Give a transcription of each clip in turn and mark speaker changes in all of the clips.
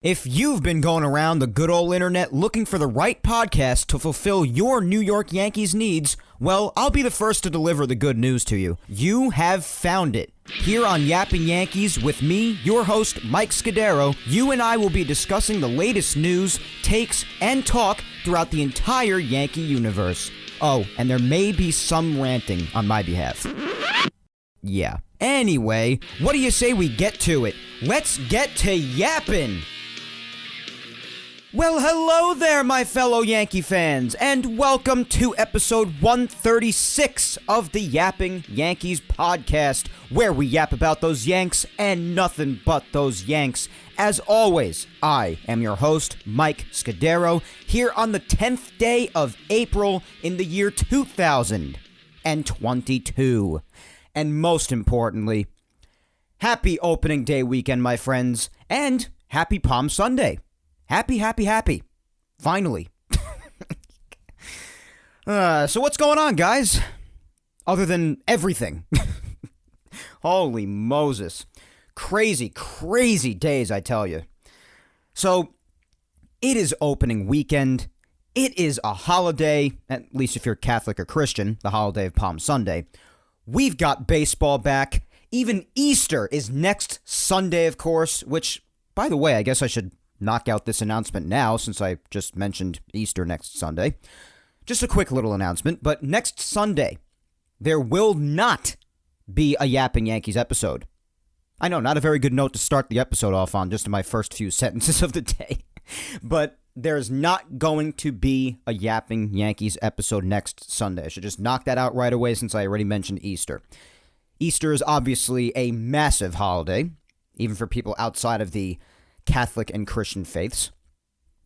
Speaker 1: If you've been going around the good old internet looking for the right podcast to fulfill your New York Yankees needs, well, I'll be the first to deliver the good news to you. You have found it. Here on Yapping Yankees with me, your host, Mike Scudero, you and I will be discussing the latest news, takes, and talk throughout the entire Yankee universe. Oh, and there may be some ranting on my behalf. Yeah. Anyway, what do you say we get to it? Let's get to yapping! Well, hello there, my fellow Yankee fans, and welcome to episode 136 of the Yapping Yankees podcast, where we yap about those Yanks and nothing but those Yanks. As always, I am your host, Mike Scudero, here on the 10th day of April in the year 2022. And most importantly, happy opening day weekend, my friends, and happy Palm Sunday. Happy. Finally. So what's going on, guys? Other than everything. Holy Moses. Crazy days, I tell you. So, it is opening weekend. It is a holiday, at least if you're Catholic or Christian, the holiday of Palm Sunday. We've got baseball back. Even Easter is next Sunday, of course, which, by the way, I guess I should knock out this announcement now since I just mentioned Easter next Sunday. Just a quick little announcement, but next Sunday, there will not be a Yapping Yankees episode. I know, not a very good note to start the episode off on, just in my first few sentences of the day. But there's not going to be a Yapping Yankees episode next Sunday. I should just knock that out right away since I already mentioned Easter. Easter is obviously a massive holiday, even for people outside of the Catholic and Christian faiths.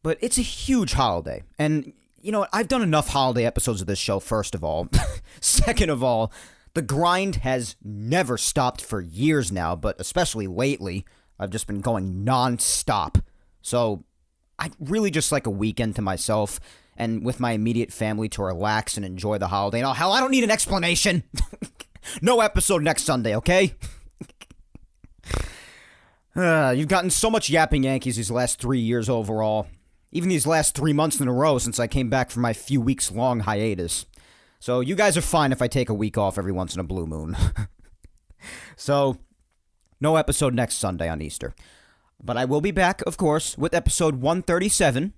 Speaker 1: But it's a huge holiday. And, you know what? I've done enough holiday episodes of this show, first of all. Second of all, the grind has never stopped for years now, but especially lately, I've just been going non-stop. So I really just like a weekend to myself and with my immediate family to relax and enjoy the holiday. And oh, hell, I don't need an explanation. No episode next Sunday, okay? You've gotten so much Yapping Yankees these last 3 years overall. Even these last 3 months in a row since I came back from my few weeks long hiatus. So you guys are fine if I take a week off every once in a blue moon. So, no episode next Sunday on Easter. But I will be back, of course, with episode 137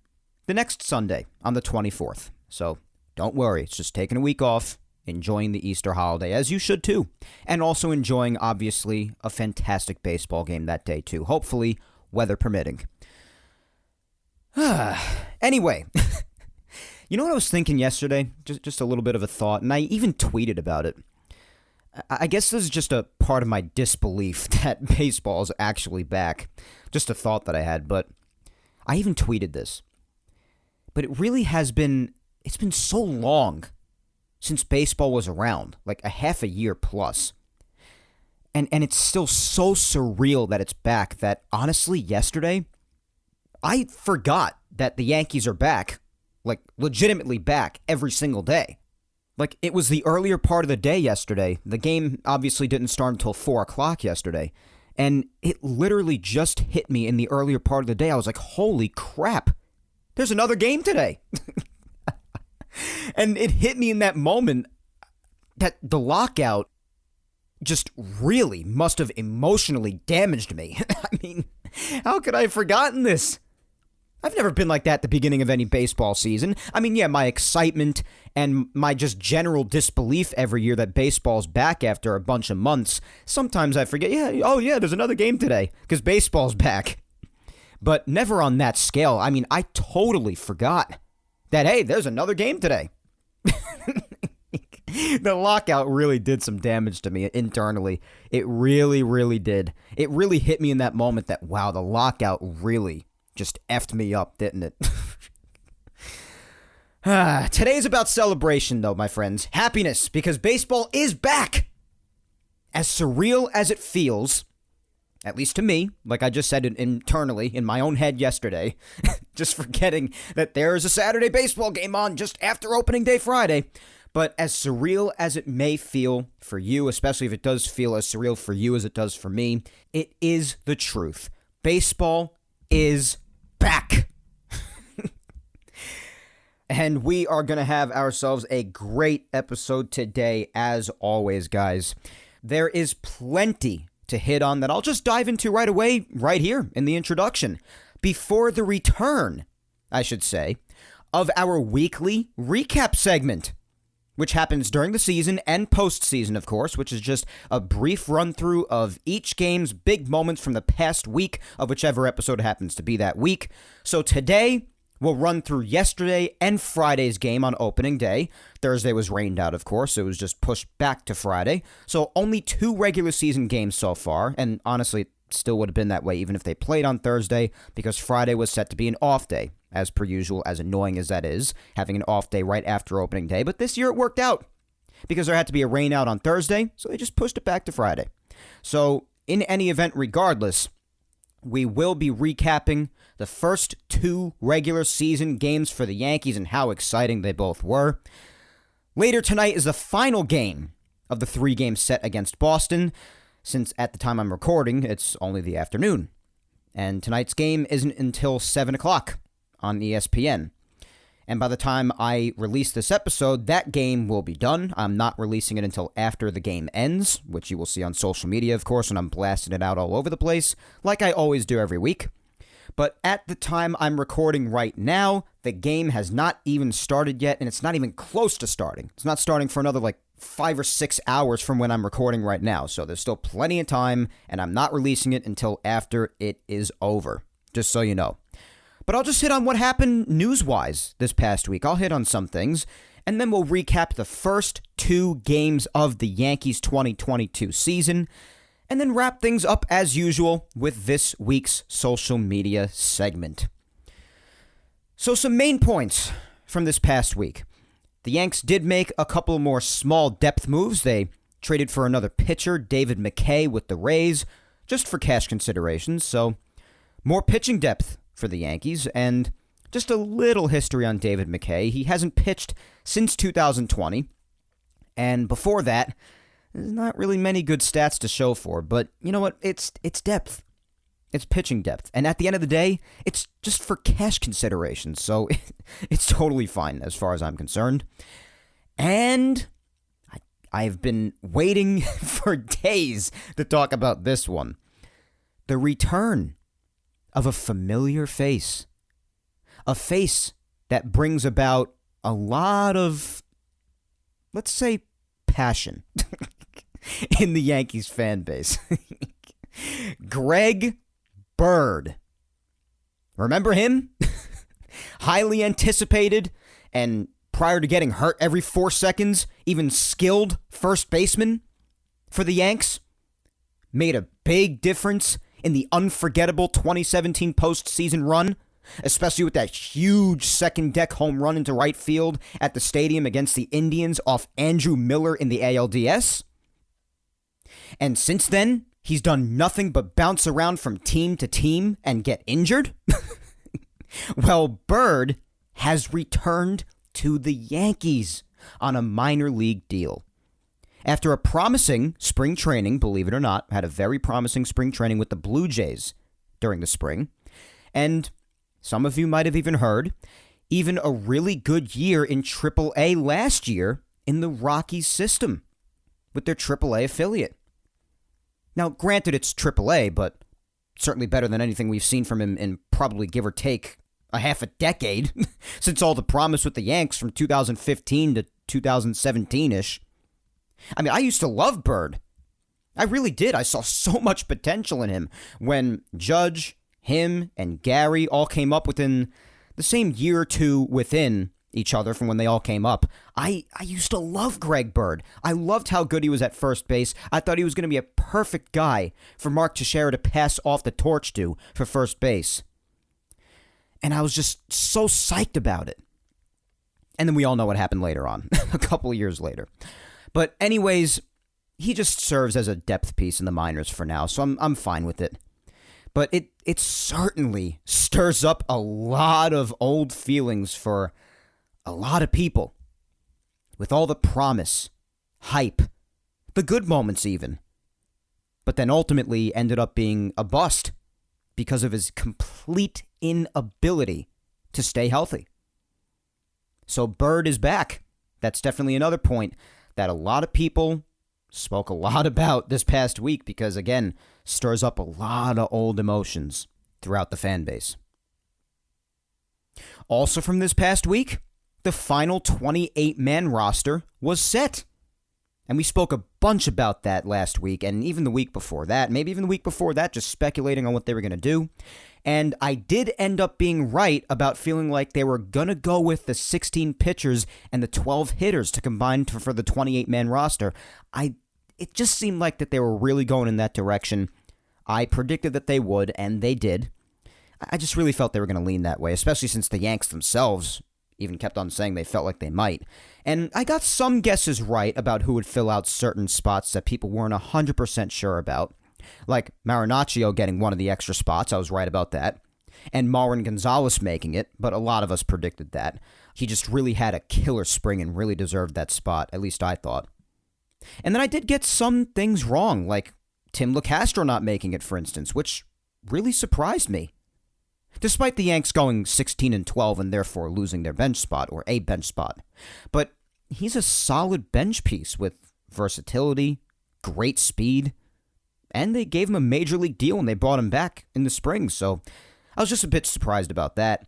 Speaker 1: the next Sunday on the 24th. So, don't worry, it's just taking a week off, enjoying the Easter holiday, as you should too. And also enjoying, obviously, a fantastic baseball game that day too. Hopefully, weather permitting. Anyway, you know what I was thinking yesterday? Just a little bit of a thought, and I even tweeted about it. I guess this is just a part of my disbelief that baseball is actually back. Just a thought that I had, but I even tweeted this. But it really has been, it's been so long since baseball was around, like a half a year plus. And it's still so surreal that it's back that, honestly, yesterday, I forgot that the Yankees are back, like legitimately back every single day. Like, it was the earlier part of the day yesterday. The game obviously didn't start until 4 o'clock yesterday. And it literally just hit me in the earlier part of the day. I was like, holy crap, there's another game today. And it hit me in that moment that the lockout just really must have emotionally damaged me. I mean, how could I have forgotten this? I've never been like that at the beginning of any baseball season. I mean, yeah, my excitement and my just general disbelief every year that baseball's back after a bunch of months. Sometimes I forget, there's another game today because baseball's back. But never on that scale. I mean, I totally forgot that, hey, there's another game today. The lockout really did some damage to me internally. It really did. It really hit me in that moment that, wow, the lockout really just effed me up, didn't it? Today's about celebration, though, my friends. Happiness, because baseball is back. As surreal as it feels, at least to me, like I just said internally in my own head yesterday, just forgetting that there is a Saturday baseball game on just after opening day Friday. But as surreal as it may feel for you, especially if it does feel as surreal for you as it does for me, it is the truth. Baseball is And we are going to have ourselves a great episode today, as always, guys. There is plenty to hit on that I'll just dive into right away, right here in the introduction. Before the return, I should say, of our weekly recap segment, which happens during the season and postseason, of course, which is just a brief run-through of each game's big moments from the past week of whichever episode happens to be that week. So today, we'll run through yesterday and Friday's game on opening day. Thursday was rained out, of course, so it was just pushed back to Friday. So only 2 regular season games so far, and honestly, it still would have been that way even if they played on Thursday, because Friday was set to be an off day. As per usual, as annoying as that is, having an off day right after opening day. But this year it worked out because there had to be a rain out on Thursday, so they just pushed it back to Friday. So in any event, regardless, we will be recapping the first 2 regular season games for the Yankees and how exciting they both were. Later tonight is the final game of the 3-game set against Boston, since at the time I'm recording, it's only the afternoon. And tonight's game isn't until 7 o'clock. On ESPN. And by the time I release this episode, that game will be done. I'm not releasing it until after the game ends, which you will see on social media, of course, when I'm blasting it out all over the place, like I always do every week. But at the time I'm recording right now, the game has not even started yet, and it's not even close to starting. It's not starting for another 5 or 6 hours from when I'm recording right now, so there's still plenty of time, and I'm not releasing it until after it is over, just so you know. But I'll just hit on what happened news-wise this past week. I'll hit on some things, and then we'll recap the first 2 games of the Yankees 2022 season, and then wrap things up as usual with this week's social media segment. So some main points from this past week. The Yanks did make a couple more small depth moves. They traded for another pitcher, David McKay, with the Rays, just for cash considerations, so more pitching depth for the Yankees, and just a little history on David McKay. He hasn't pitched since 2020, and before that, there's not really many good stats to show for, but you know what? It's depth. It's pitching depth, and at the end of the day, it's just for cash considerations, so it's totally fine as far as I'm concerned. And I've been waiting for days to talk about this one. The return of a familiar face. A face that brings about a lot of, let's say, passion in the Yankees fan base. Greg Bird. Remember him? Highly anticipated, and prior to getting hurt every 4 seconds, even skilled first baseman for the Yanks. Made a big difference in the unforgettable 2017 postseason run, especially with that huge second-deck home run into right field at the stadium against the Indians off Andrew Miller in the ALDS. And since then, he's done nothing but bounce around from team to team and get injured. Well, Bird has returned to the Yankees on a minor league deal. After a promising spring training, believe it or not, had a very promising spring training with the Blue Jays during the spring. And some of you might have even heard, even a really good year in AAA last year in the Rockies system with their AAA affiliate. Now, granted, it's AAA, but certainly better than anything we've seen from him in probably give or take a half a decade since all the promise with the Yanks from 2015 to 2017-ish. I mean, I used to love Bird. I really did. I saw so much potential in him when Judge, him, and Gary all came up within the same year or two within each other from when they all came up. I used to love Greg Bird. I loved how good he was at first base. I thought he was going to be a perfect guy for Mark Teixeira to pass off the torch to for first base. And I was just so psyched about it. And then we all know what happened later on, a couple of years later. But anyways, he just serves as a depth piece in the minors for now, so I'm fine with it. But it certainly stirs up a lot of old feelings for a lot of people. With all the promise, hype, the good moments even. But then ultimately ended up being a bust because of his complete inability to stay healthy. So Bird is back. That's definitely another point that a lot of people spoke a lot about this past week because, again, stirs up a lot of old emotions throughout the fan base. Also from this past week, the final 28-man roster was set. And we spoke a bunch about that last week and even the week before that, maybe even the week before that, just speculating on what they were going to do. And I did end up being right about feeling like they were going to go with the 16 pitchers and the 12 hitters to combine for the 28-man roster. It just seemed like that they were really going in that direction. I predicted that they would, and they did. I just really felt they were going to lean that way, especially since the Yanks themselves even kept on saying they felt like they might. And I got some guesses right about who would fill out certain spots that people weren't 100% sure about. Like Marinaccio getting one of the extra spots, I was right about that. And Marwin Gonzalez making it, but a lot of us predicted that. He just really had a killer spring and really deserved that spot, at least I thought. And then I did get some things wrong, like Tim LeCastro not making it, for instance, which really surprised me. Despite the Yanks going 16-12 and therefore losing their bench spot, or a bench spot. But he's a solid bench piece with versatility, great speed, and they gave him a major league deal when they brought him back in the spring, so I was just a bit surprised about that.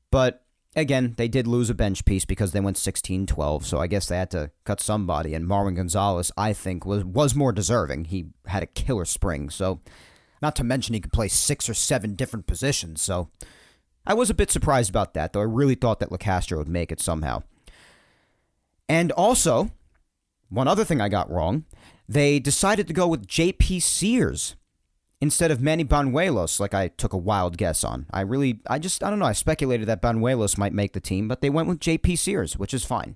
Speaker 1: But again, they did lose a bench piece because they went 16-12, so I guess they had to cut somebody, and Marwin Gonzalez, I think, was more deserving. He had a killer spring, so not to mention he could play 6 or 7 different positions, so I was a bit surprised about that, though I really thought that LeCastro would make it somehow. And also, one other thing I got wrong, they decided to go with J.P. Sears instead of Manny Banuelos, like I took a wild guess on. I don't know, I speculated that Banuelos might make the team, but they went with J.P. Sears, which is fine.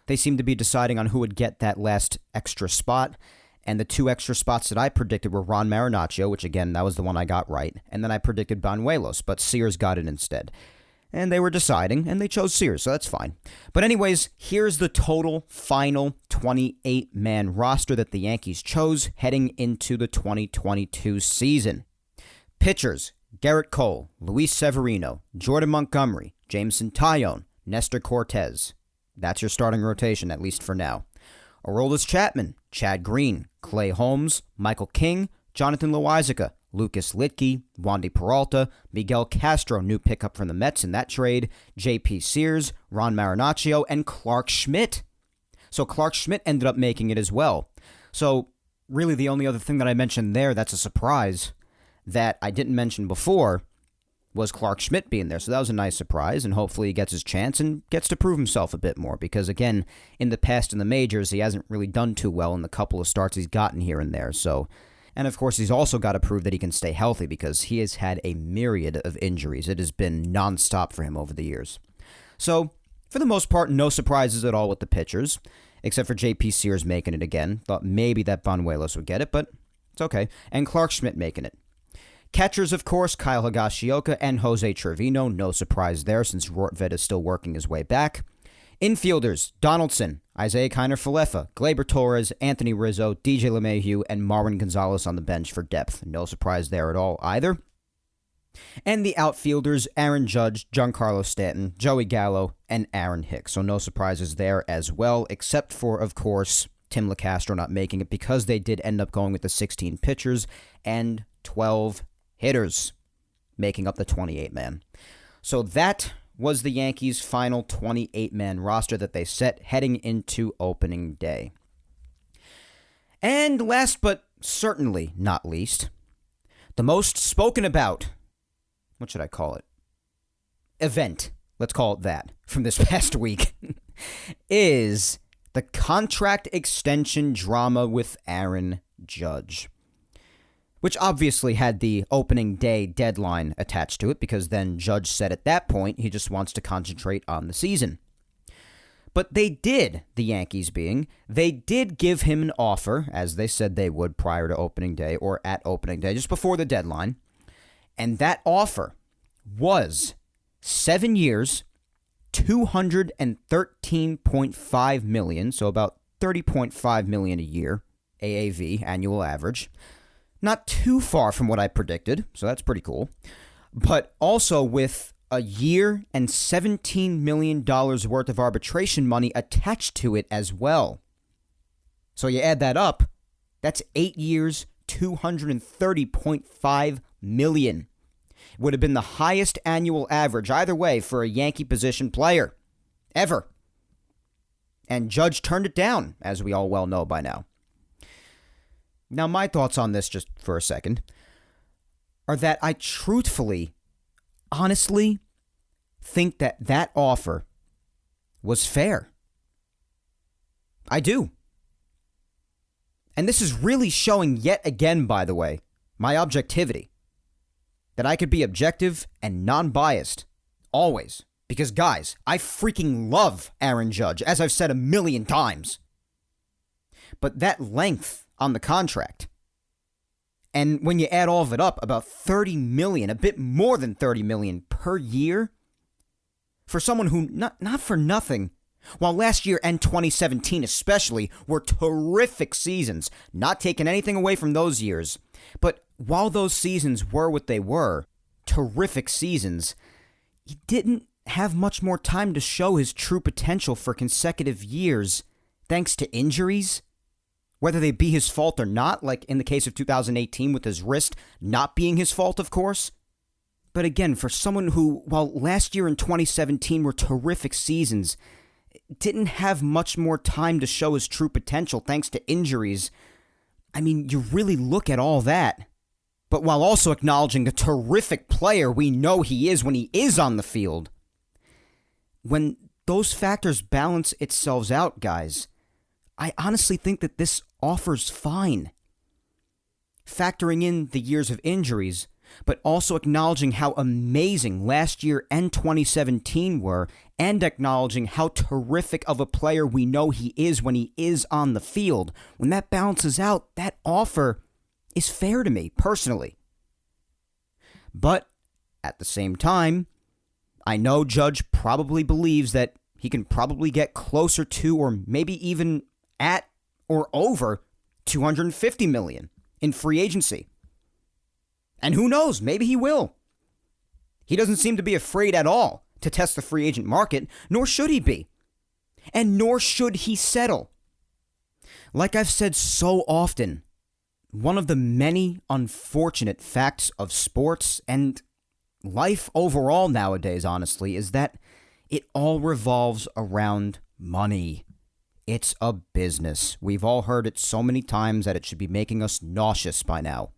Speaker 1: They seemed to be deciding on who would get that last extra spot, and the 2 extra spots that I predicted were Ron Marinaccio, which again, that was the one I got right, and then I predicted Banuelos, but Sears got it instead. And they were deciding, and they chose Sears, so that's fine. But anyways, here's the total final 28-man roster that the Yankees chose heading into the 2022 season. Pitchers, Garrett Cole, Luis Severino, Jordan Montgomery, Jameson Taillon, Nestor Cortez. That's your starting rotation, at least for now. Aroldis Chapman, Chad Green, Clay Holmes, Michael King, Jonathan Loáisiga, Lucas Litke, Wandy Peralta, Miguel Castro, new pickup from the Mets in that trade, J.P. Sears, Ron Marinaccio, and Clark Schmidt. So Clark Schmidt ended up making it as well. So really the only other thing that I mentioned there that's a surprise that I didn't mention before was Clark Schmidt being there. So that was a nice surprise, and hopefully he gets his chance and gets to prove himself a bit more because, again, in the past in the majors, he hasn't really done too well in the couple of starts he's gotten here and there. So, and of course, he's also got to prove that he can stay healthy because he has had a myriad of injuries. It has been nonstop for him over the years. So, for the most part, no surprises at all with the pitchers, except for J.P. Sears making it again. Thought maybe that Banuelos would get it, but it's okay. And Clark Schmidt making it. Catchers, of course, Kyle Higashioka and Jose Trevino. No surprise there since Rortvedt is still working his way back. Infielders, Donaldson, Isaiah Kiner-Falefa, Gleyber Torres, Anthony Rizzo, DJ LeMahieu, and Marwin Gonzalez on the bench for depth. No surprise there at all either. And the outfielders, Aaron Judge, Giancarlo Stanton, Joey Gallo, and Aaron Hicks. So no surprises there as well, except for, of course, Tim LeCastro not making it because they did end up going with the 16 pitchers and 12 hitters, making up the 28-man. So that was the Yankees' final 28-man roster that they set heading into opening day. And last but certainly not least, the most spoken about, what should I call it? Event, let's call it that, from this past week, is the contract extension drama with Aaron Judge, which obviously had the opening day deadline attached to it because then Judge said at that point he just wants to concentrate on the season. But they did, the Yankees being, they did give him an offer, as they said they would prior to opening day or at opening day, just before the deadline. And that offer was 7 years, $213.5 million, so about $30.5 million a year, AAV, annual average. Not too far from what I predicted, so that's pretty cool. But also with a year and $17 million worth of arbitration money attached to it as well. So you add that up, that's 8 years, $230.5 million. Would have been the highest annual average either way for a Yankee position player ever. And Judge turned it down, as we all well know by now. Now, my thoughts on this, just for a second, are that I truthfully, honestly, think that that offer was fair. I do. And this is really showing yet again, by the way, my objectivity. That I could be objective and non-biased. Always. Because, guys, I freaking love Aaron Judge, as I've said a million times. But that length on the contract, and when you add all of it up, about $30 million, a bit more than $30 million per year, for someone who, not for nothing, while last year and 2017 especially were terrific seasons, not taking anything away from those years, but while those seasons were what they were, terrific seasons, he didn't have much more time to show his true potential for consecutive years, thanks to injuries, whether they be his fault or not, like in the case of 2018 with his wrist not being his fault, of course. But again, for someone who, while last year and 2017 were terrific seasons, didn't have much more time to show his true potential thanks to injuries, I mean, you really look at all that, but while also acknowledging the terrific player we know he is when he is on the field, when those factors balance itself out, guys, I honestly think that this offer's fine. Factoring in the years of injuries, but also acknowledging how amazing last year and 2017 were, and acknowledging how terrific of a player we know he is when he is on the field, when that balances out, that offer is fair to me, personally. But at the same time, I know Judge probably believes that he can probably get closer to, or maybe even at or over $250 million in free agency. And who knows, maybe he will. He doesn't seem to be afraid at all to test the free agent market, nor should he be. And nor should he settle. Like I've said so often, one of the many unfortunate facts of sports and life overall nowadays, honestly, is that it all revolves around money. It's a business. We've all heard it so many times that it should be making us nauseous by now.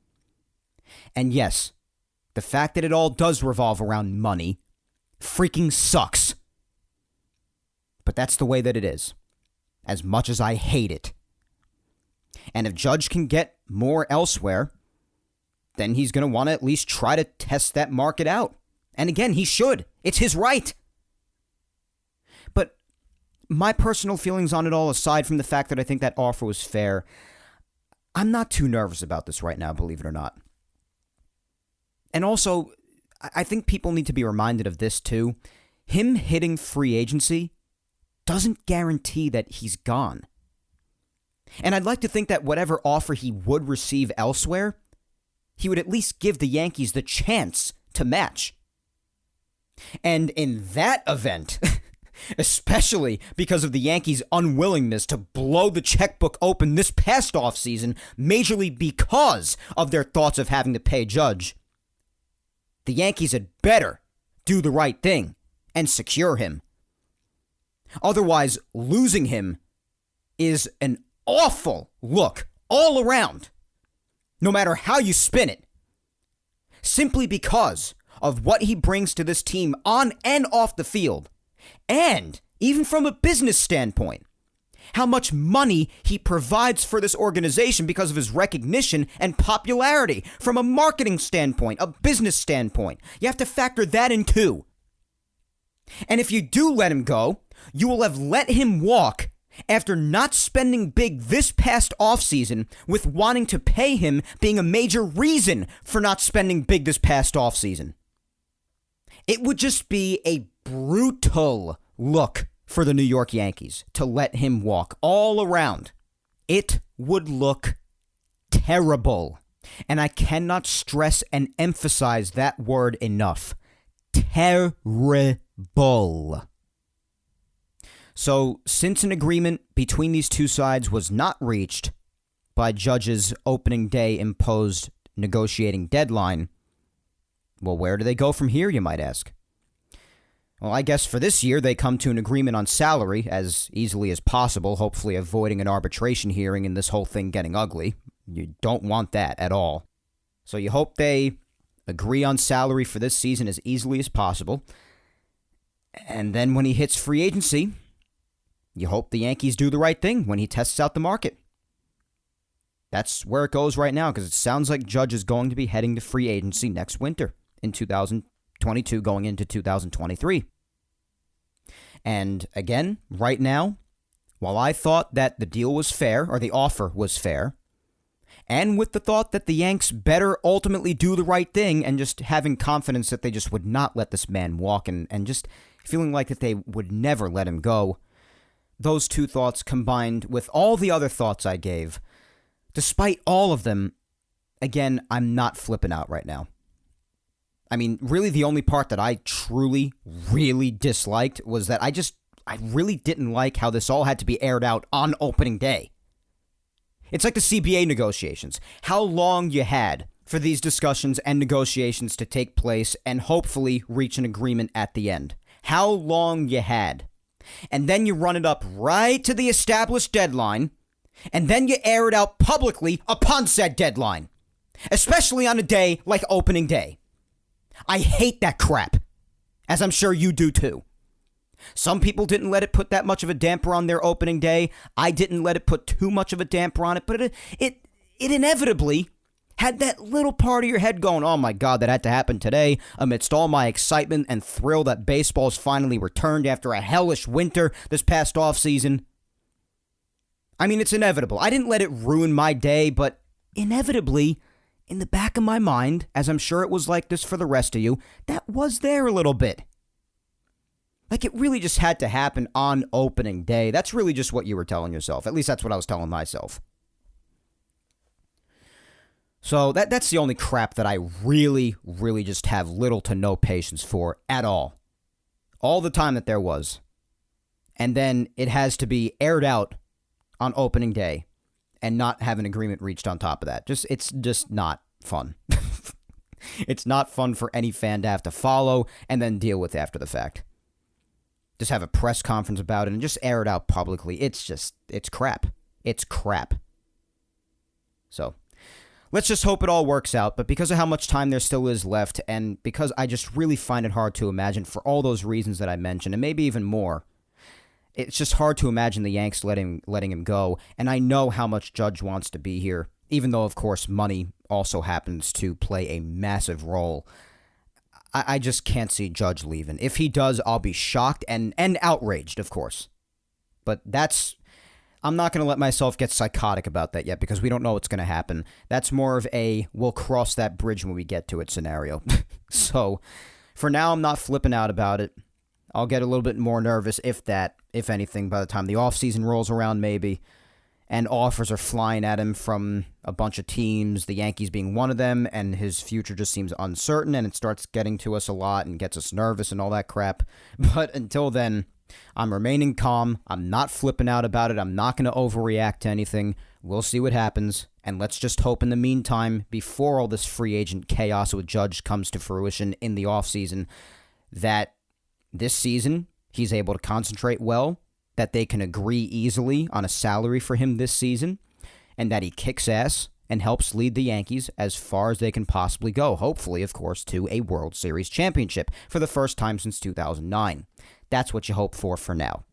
Speaker 1: And yes, the fact that it all does revolve around money freaking sucks. But that's the way that it is, as much as I hate it. And if Judge can get more elsewhere, then he's going to want to at least try to test that market out. And again, he should. It's his right. But my personal feelings on it all, aside from the fact that I think that offer was fair, I'm not too nervous about this right now, believe it or not. And also, I think people need to be reminded of this too. Him hitting free agency doesn't guarantee that he's gone. And I'd like to think that whatever offer he would receive elsewhere, he would at least give the Yankees the chance to match. And in that event, especially because of the Yankees' unwillingness to blow the checkbook open this past offseason, majorly because of their thoughts of having to pay Judge, the Yankees had better do the right thing and secure him. Otherwise, losing him is an awful look all around, no matter how you spin it, simply because of what he brings to this team on and off the field, and even from a business standpoint, how much money he provides for this organization because of his recognition and popularity from a marketing standpoint, a business standpoint. You have to factor that in too. And if you do let him go, you will have let him walk after not spending big this past offseason, with wanting to pay him being a major reason for not spending big this past offseason. It would just be a brutal look for the New York Yankees to let him walk all around. It would look terrible. And I cannot stress and emphasize that word enough. terrible. So, since an agreement between these two sides was not reached by Judge's opening day imposed negotiating deadline, well, where do they go from here, you might ask? Well, I guess for this year, they come to an agreement on salary as easily as possible, hopefully avoiding an arbitration hearing and this whole thing getting ugly. You don't want that at all. So you hope they agree on salary for this season as easily as possible. And then when he hits free agency, you hope the Yankees do the right thing when he tests out the market. That's where it goes right now, because it sounds like Judge is going to be heading to free agency next winter in 2022 going into 2023. And again, right now, while I thought that the deal was fair, or the offer was fair, and with the thought that the Yanks better ultimately do the right thing and just having confidence that they just would not let this man walk and just feeling like that they would never let him go, those two thoughts combined with all the other thoughts I gave, despite all of them, again, I'm not flipping out right now. I mean, really the only part that I truly, really disliked was that I really didn't like how this all had to be aired out on opening day. It's like the CBA negotiations. How long you had for these discussions and negotiations to take place and hopefully reach an agreement at the end. How long you had. And then you run it up right to the established deadline, and then you air it out publicly upon said deadline. Especially on a day like opening day. I hate that crap, as I'm sure you do too. Some people didn't let it put that much of a damper on their opening day. I didn't let it put too much of a damper on it, but it inevitably had that little part of your head going, oh my God, that had to happen today amidst all my excitement and thrill that baseball's finally returned after a hellish winter this past offseason. I mean, it's inevitable. I didn't let it ruin my day, but inevitably, in the back of my mind, as I'm sure it was like this for the rest of you, that was there a little bit. Like, it really just had to happen on opening day. That's really just what you were telling yourself. At least that's what I was telling myself. So that's the only crap that I really, really just have little to no patience for at all. All the time that there was. And then it has to be aired out on opening day and not have an agreement reached on top of that. It's just not fun. It's not fun for any fan to have to follow and then deal with after the fact. Just have a press conference about it and just air it out publicly. It's crap. It's crap. So, let's just hope it all works out. But because of how much time there still is left, and because I just really find it hard to imagine for all those reasons that I mentioned, and maybe even more, it's just hard to imagine the Yanks letting him go. And I know how much Judge wants to be here, even though, of course, money also happens to play a massive role. I just can't see Judge leaving. If he does, I'll be shocked and outraged, of course. But I'm not going to let myself get psychotic about that yet because we don't know what's going to happen. That's more of a we'll cross that bridge when we get to it scenario. So, for now, I'm not flipping out about it. I'll get a little bit more nervous, if anything, by the time the offseason rolls around, maybe. And offers are flying at him from a bunch of teams, the Yankees being one of them, and his future just seems uncertain, and it starts getting to us a lot and gets us nervous and all that crap. But until then, I'm remaining calm. I'm not flipping out about it. I'm not going to overreact to anything. We'll see what happens. And let's just hope in the meantime, before all this free agent chaos with Judge comes to fruition in the offseason, that this season he's able to concentrate well, that they can agree easily on a salary for him this season, and that he kicks ass and helps lead the Yankees as far as they can possibly go, hopefully, of course, to a World Series championship for the first time since 2009. That's what you hope for now.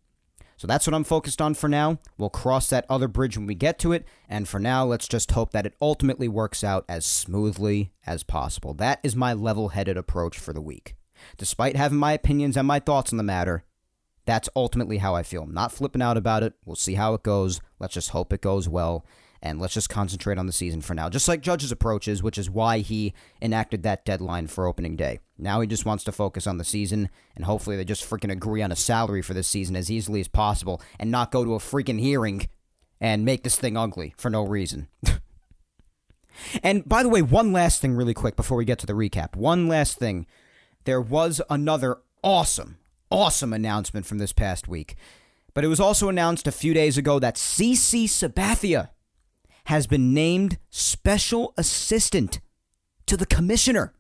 Speaker 1: So that's what I'm focused on for now. We'll cross that other bridge when we get to it, and for now, let's just hope that it ultimately works out as smoothly as possible. That is my level-headed approach for the week. Despite having my opinions and my thoughts on the matter, that's ultimately how I feel. I'm not flipping out about it. We'll see how it goes. Let's just hope it goes well. And let's just concentrate on the season for now. Just like Judge's approach is, which is why he enacted that deadline for opening day. Now he just wants to focus on the season, and hopefully they just freaking agree on a salary for this season as easily as possible and not go to a freaking hearing and make this thing ugly for no reason. And by the way, one last thing really quick before we get to the recap. One last thing. there was another awesome announcement from this past week. But it was also announced a few days ago that CC Sabathia has been named special assistant to the commissioner.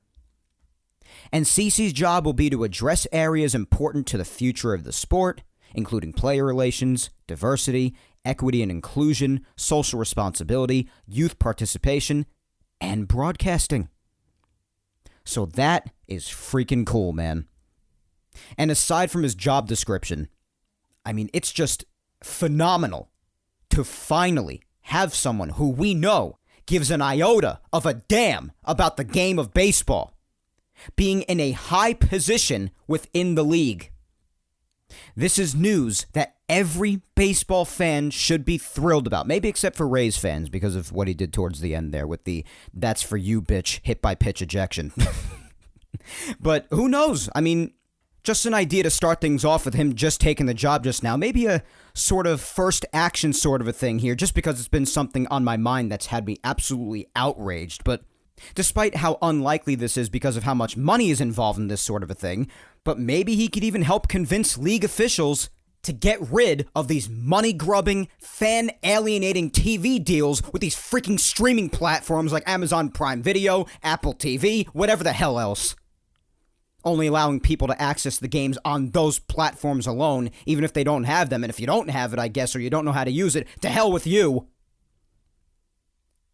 Speaker 1: And CC's job will be to address areas important to the future of the sport, including player relations, diversity, equity and inclusion, social responsibility, youth participation, and broadcasting. So that is freaking cool, man. And aside from his job description, I mean, it's just phenomenal to finally have someone who we know gives an iota of a damn about the game of baseball being in a high position within the league. This is news that every baseball fan should be thrilled about, maybe except for Rays fans because of what he did towards the end there with the "that's for you, bitch" hit by pitch ejection. But who knows? I mean, just an idea to start things off with him just taking the job just now. Maybe a sort of first action sort of a thing here, just because it's been something on my mind that's had me absolutely outraged. But despite how unlikely this is because of how much money is involved in this sort of a thing, but maybe he could even help convince league officials to get rid of these money-grubbing, fan-alienating TV deals with these freaking streaming platforms like Amazon Prime Video, Apple TV, whatever the hell else. Only allowing people to access the games on those platforms alone, even if they don't have them. And if you don't have it, I guess, or you don't know how to use it, to hell with you.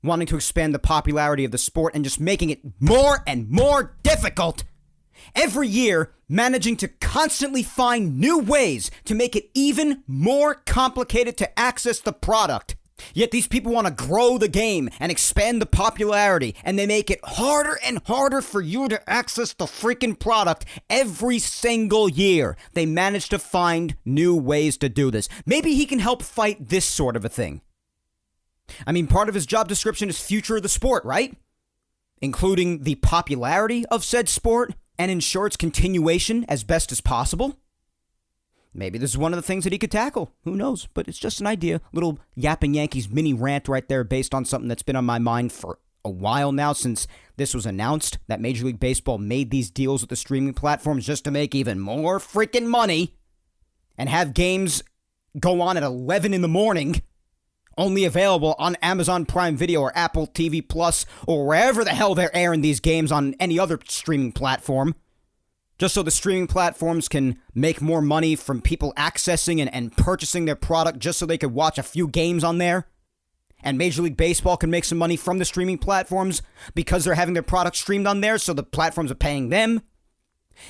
Speaker 1: Wanting to expand the popularity of the sport and just making it more and more difficult. Every year, managing to constantly find new ways to make it even more complicated to access the product. Yet these people want to grow the game and expand the popularity, and they make it harder and harder for you to access the freaking product every single year. They manage to find new ways to do this. Maybe he can help fight this sort of a thing. I mean, part of his job description is future of the sport, right? Including the popularity of said sport and ensure its continuation as best as possible. Maybe this is one of the things that he could tackle. Who knows? But it's just an idea. Little Yapping Yankees mini rant right there based on something that's been on my mind for a while now since this was announced that Major League Baseball made these deals with the streaming platforms just to make even more freaking money and have games go on at 11 in the morning, only available on Amazon Prime Video or Apple TV Plus or wherever the hell they're airing these games on any other streaming platform. Just so the streaming platforms can make more money from people accessing and purchasing their product just so they could watch a few games on there. And Major League Baseball can make some money from the streaming platforms because they're having their product streamed on there, so the platforms are paying them.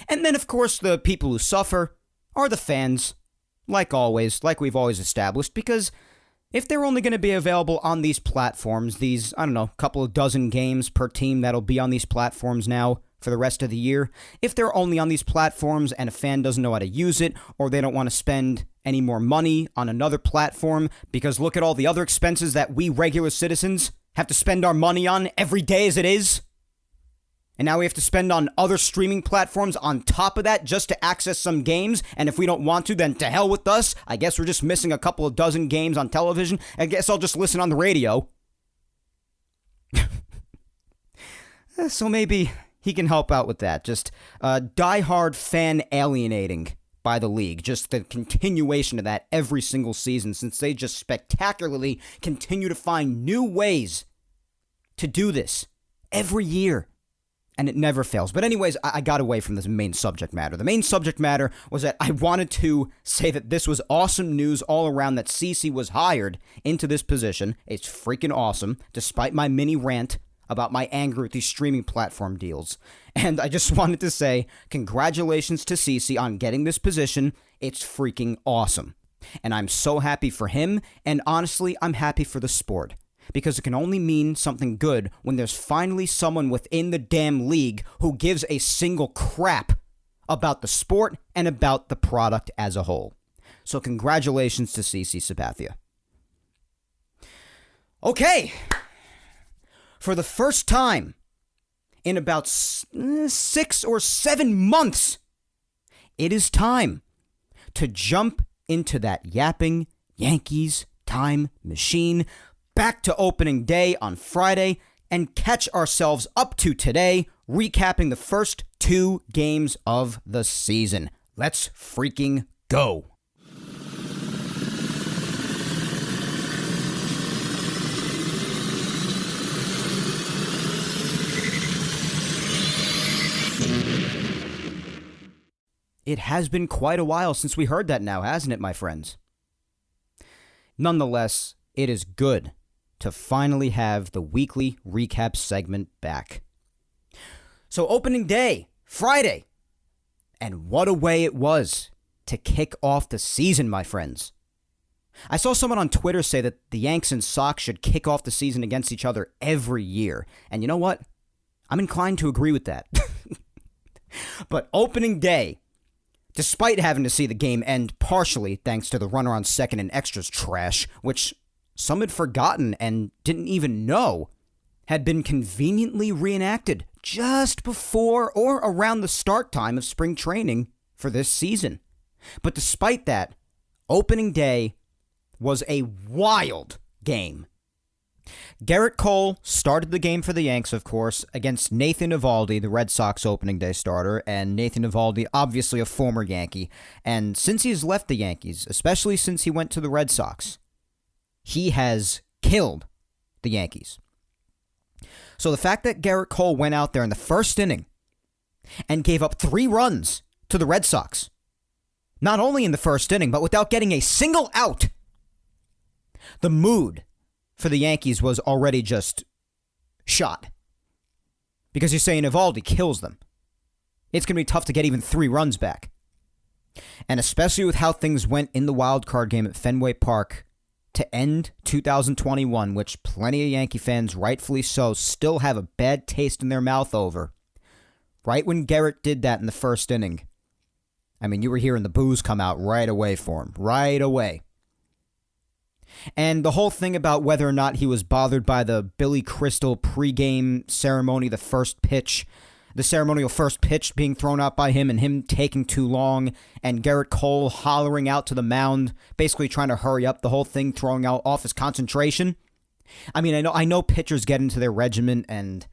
Speaker 1: And then, of course, the people who suffer are the fans, like always, like we've always established, because if they're only going to be available on these platforms, these, I don't know, couple of dozen games per team that'll be on these platforms now for the rest of the year, if they're only on these platforms and a fan doesn't know how to use it, or they don't want to spend any more money on another platform, because look at all the other expenses that we regular citizens have to spend our money on every day as it is, and now we have to spend on other streaming platforms on top of that just to access some games, and if we don't want to, then to hell with us. I guess we're just missing a couple of dozen games on television. I guess I'll just listen on the radio. So maybe he can help out with that. Just die-hard fan alienating by the league. Just the continuation of that every single season, since they just spectacularly continue to find new ways to do this every year. And it never fails. But anyways, I got away from this main subject matter. The main subject matter was that I wanted to say that this was awesome news all around, that CC was hired into this position. It's freaking awesome, despite my mini rant about my anger with these streaming platform deals. And I just wanted to say congratulations to CC on getting this position. It's freaking awesome. And I'm so happy for him, and honestly, I'm happy for the sport. Because it can only mean something good when there's finally someone within the damn league who gives a single crap about the sport and about the product as a whole. So congratulations to CC Sabathia. Okay. For the first time in about 6 or 7 months, it is time to jump into that Yapping Yankees time machine, back to opening day on Friday, and catch ourselves up to today, recapping the first 2 games of the season. Let's freaking go. It has been quite a while since we heard that now, hasn't it, my friends? Nonetheless, it is good to finally have the weekly recap segment back. So opening day, Friday. And what a way it was to kick off the season, my friends. I saw someone on Twitter say that the Yanks and Sox should kick off the season against each other every year. And you know what? I'm inclined to agree with that. But opening day, despite having to see the game end partially thanks to the runner on second and extras trash, which some had forgotten and didn't even know had been conveniently reenacted just before or around the start time of spring training for this season. But despite that, opening day was a wild game. Gerrit Cole started the game for the Yanks, of course, against Nathan Eovaldi, the Red Sox opening day starter, and Nathan Eovaldi, obviously a former Yankee. And since he's left the Yankees, especially since he went to the Red Sox, he has killed the Yankees. So the fact that Gerrit Cole went out there in the first inning and gave up 3 runs to the Red Sox, not only in the first inning, but without getting a single out, the mood for the Yankees was already just shot. Because you're saying Eovaldi kills them. It's going to be tough to get even 3 runs back. And especially with how things went in the wild card game at Fenway Park to end 2021, which plenty of Yankee fans, rightfully so, still have a bad taste in their mouth over. Right when Gerrit did that in the first inning, I mean, you were hearing the boos come out right away for him. Right away. And the whole thing about whether or not he was bothered by the Billy Crystal pregame ceremony, the ceremonial first pitch being thrown out by him and him taking too long, and Gerrit Cole hollering out to the mound, basically trying to hurry up the whole thing, throwing out off his concentration. I mean, I know pitchers get into their regimen and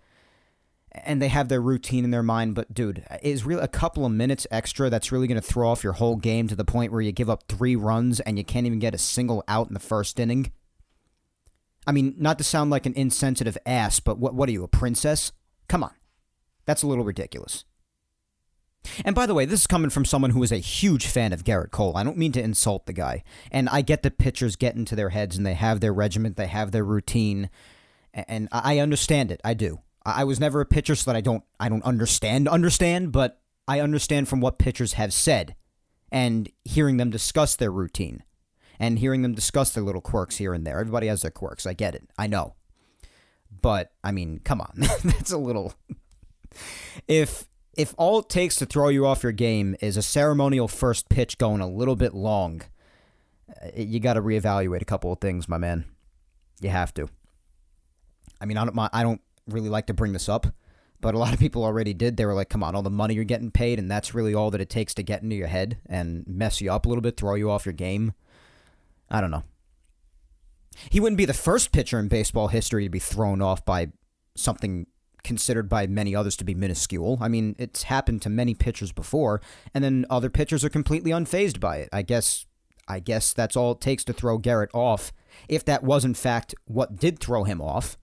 Speaker 1: they have their routine in their mind, but dude, is really a couple of minutes extra that's really going to throw off your whole game to the point where you give up 3 runs and you can't even get a single out in the first inning? I mean, not to sound like an insensitive ass, but what are you, a princess? Come on. That's a little ridiculous. And by the way, this is coming from someone who is a huge fan of Gerrit Cole. I don't mean to insult the guy. And I get that pitchers get into their heads and they have their regiment, they have their routine. And I understand it. I do. I was never a pitcher, so that I don't understand, but I understand from what pitchers have said and hearing them discuss their routine and hearing them discuss their little quirks here and there. Everybody has their quirks. I get it. I know. But, I mean, come on. That's a little... If all it takes to throw you off your game is a ceremonial first pitch going a little bit long, you got to reevaluate a couple of things, my man. You have to. I mean, I don't really like to bring this up, but a lot of people already did. They were like, come on, all the money you're getting paid, and that's really all that it takes to get into your head and mess you up a little bit, throw you off your game. I don't know. He wouldn't be the first pitcher in baseball history to be thrown off by something considered by many others to be minuscule. I mean, it's happened to many pitchers before, and then other pitchers are completely unfazed by it. I guess that's all it takes to throw Gerrit off, if that was in fact what did throw him off.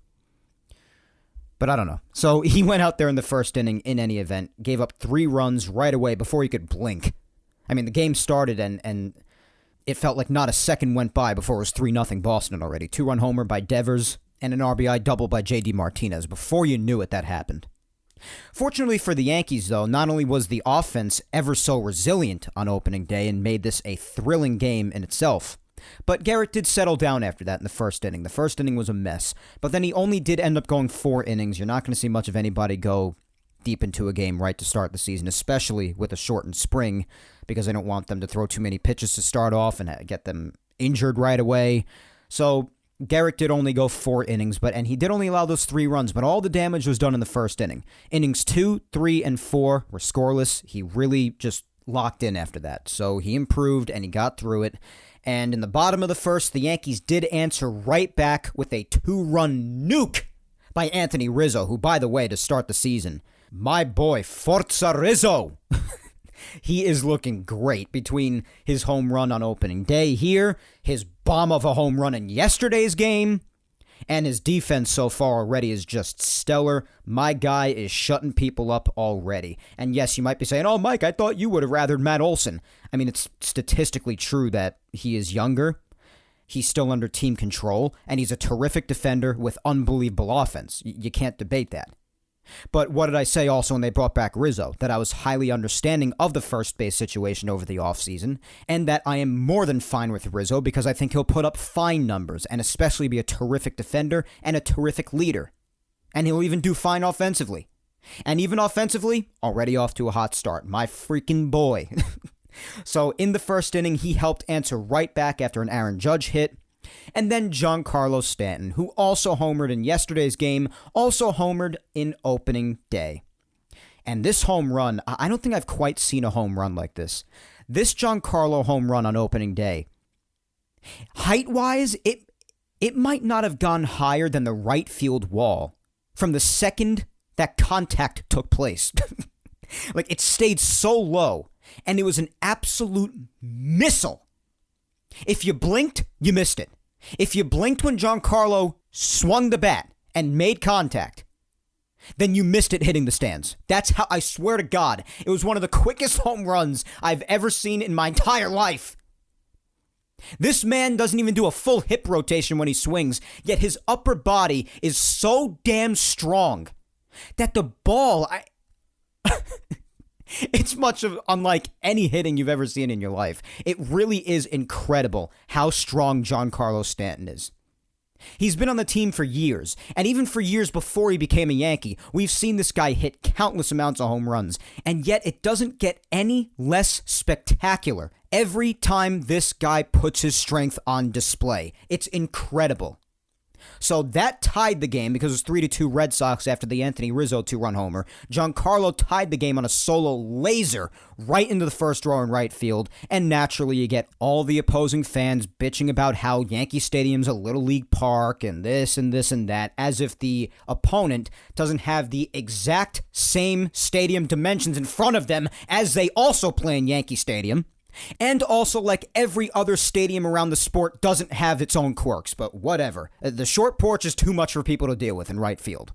Speaker 1: But I don't know. So he went out there in the first inning in any event, gave up 3 runs right away before he could blink. I mean, the game started and it felt like not a second went by before it was 3-0 Boston already. 2-run homer by Devers and an RBI double by J.D. Martinez. Before you knew it, that happened. Fortunately for the Yankees, though, not only was the offense ever so resilient on opening day and made this a thrilling game in itself, but Gerrit did settle down after that in the first inning. The first inning was a mess, but then he only did end up going 4 innings. You're not going to see much of anybody go deep into a game right to start the season, especially with a shortened spring, because I don't want them to throw too many pitches to start off and get them injured right away. So Gerrit did only go 4 innings, and he did only allow those 3 runs, but all the damage was done in the first inning. Innings 2, 3, and 4 were scoreless. He really just locked in after that. So he improved and he got through it. And in the bottom of the first, the Yankees did answer right back with a 2-run nuke by Anthony Rizzo, who, by the way, to start the season, My boy, Forza Rizzo. He is looking great between his home run on opening day here, his bomb of a home run in yesterday's game, and his defense so far already is just stellar. My guy is shutting people up already. And yes, you might be saying, oh, Mike, I thought you would have rathered Matt Olson. I mean, it's statistically true that he is younger. He's still under team control, and he's a terrific defender with unbelievable offense. You can't debate that. But what did I say also when they brought back Rizzo? That I was highly understanding of the first base situation over the offseason, and that I am more than fine with Rizzo because I think he'll put up fine numbers and especially be a terrific defender and a terrific leader. And he'll even do fine offensively. And even offensively, already off to a hot start. My freaking boy. So in the first inning, he helped answer right back after an Aaron Judge hit. And then Giancarlo Stanton, who also homered in yesterday's game, also homered in opening day. And this home run, I don't think I've quite seen a home run like this. This Giancarlo home run on opening day, height-wise, it might not have gone higher than the right field wall from the second that contact took place. Like, it stayed so low, and it was an absolute missile. If you blinked, you missed it. If you blinked when Giancarlo swung the bat and made contact, then you missed it hitting the stands. That's how, I swear to God, it was one of the quickest home runs I've ever seen in my entire life. This man doesn't even do a full hip rotation when he swings, yet his upper body is so damn strong that the ball, it's much of unlike any hitting you've ever seen in your life. It really is incredible how strong Giancarlo Stanton is. He's been on the team for years, and even for years before he became a Yankee, we've seen this guy hit countless amounts of home runs, and yet it doesn't get any less spectacular every time this guy puts his strength on display. It's incredible. So that tied the game because it was 3-2 Red Sox after the Anthony Rizzo 2-run homer. Giancarlo tied the game on a solo laser right into the first row in right field. And naturally, you get all the opposing fans bitching about how Yankee Stadium's a Little League park and this and this and that, as if the opponent doesn't have the exact same stadium dimensions in front of them as they also play in Yankee Stadium. And also, like every other stadium around the sport doesn't have its own quirks, but whatever. The short porch is too much for people to deal with in right field.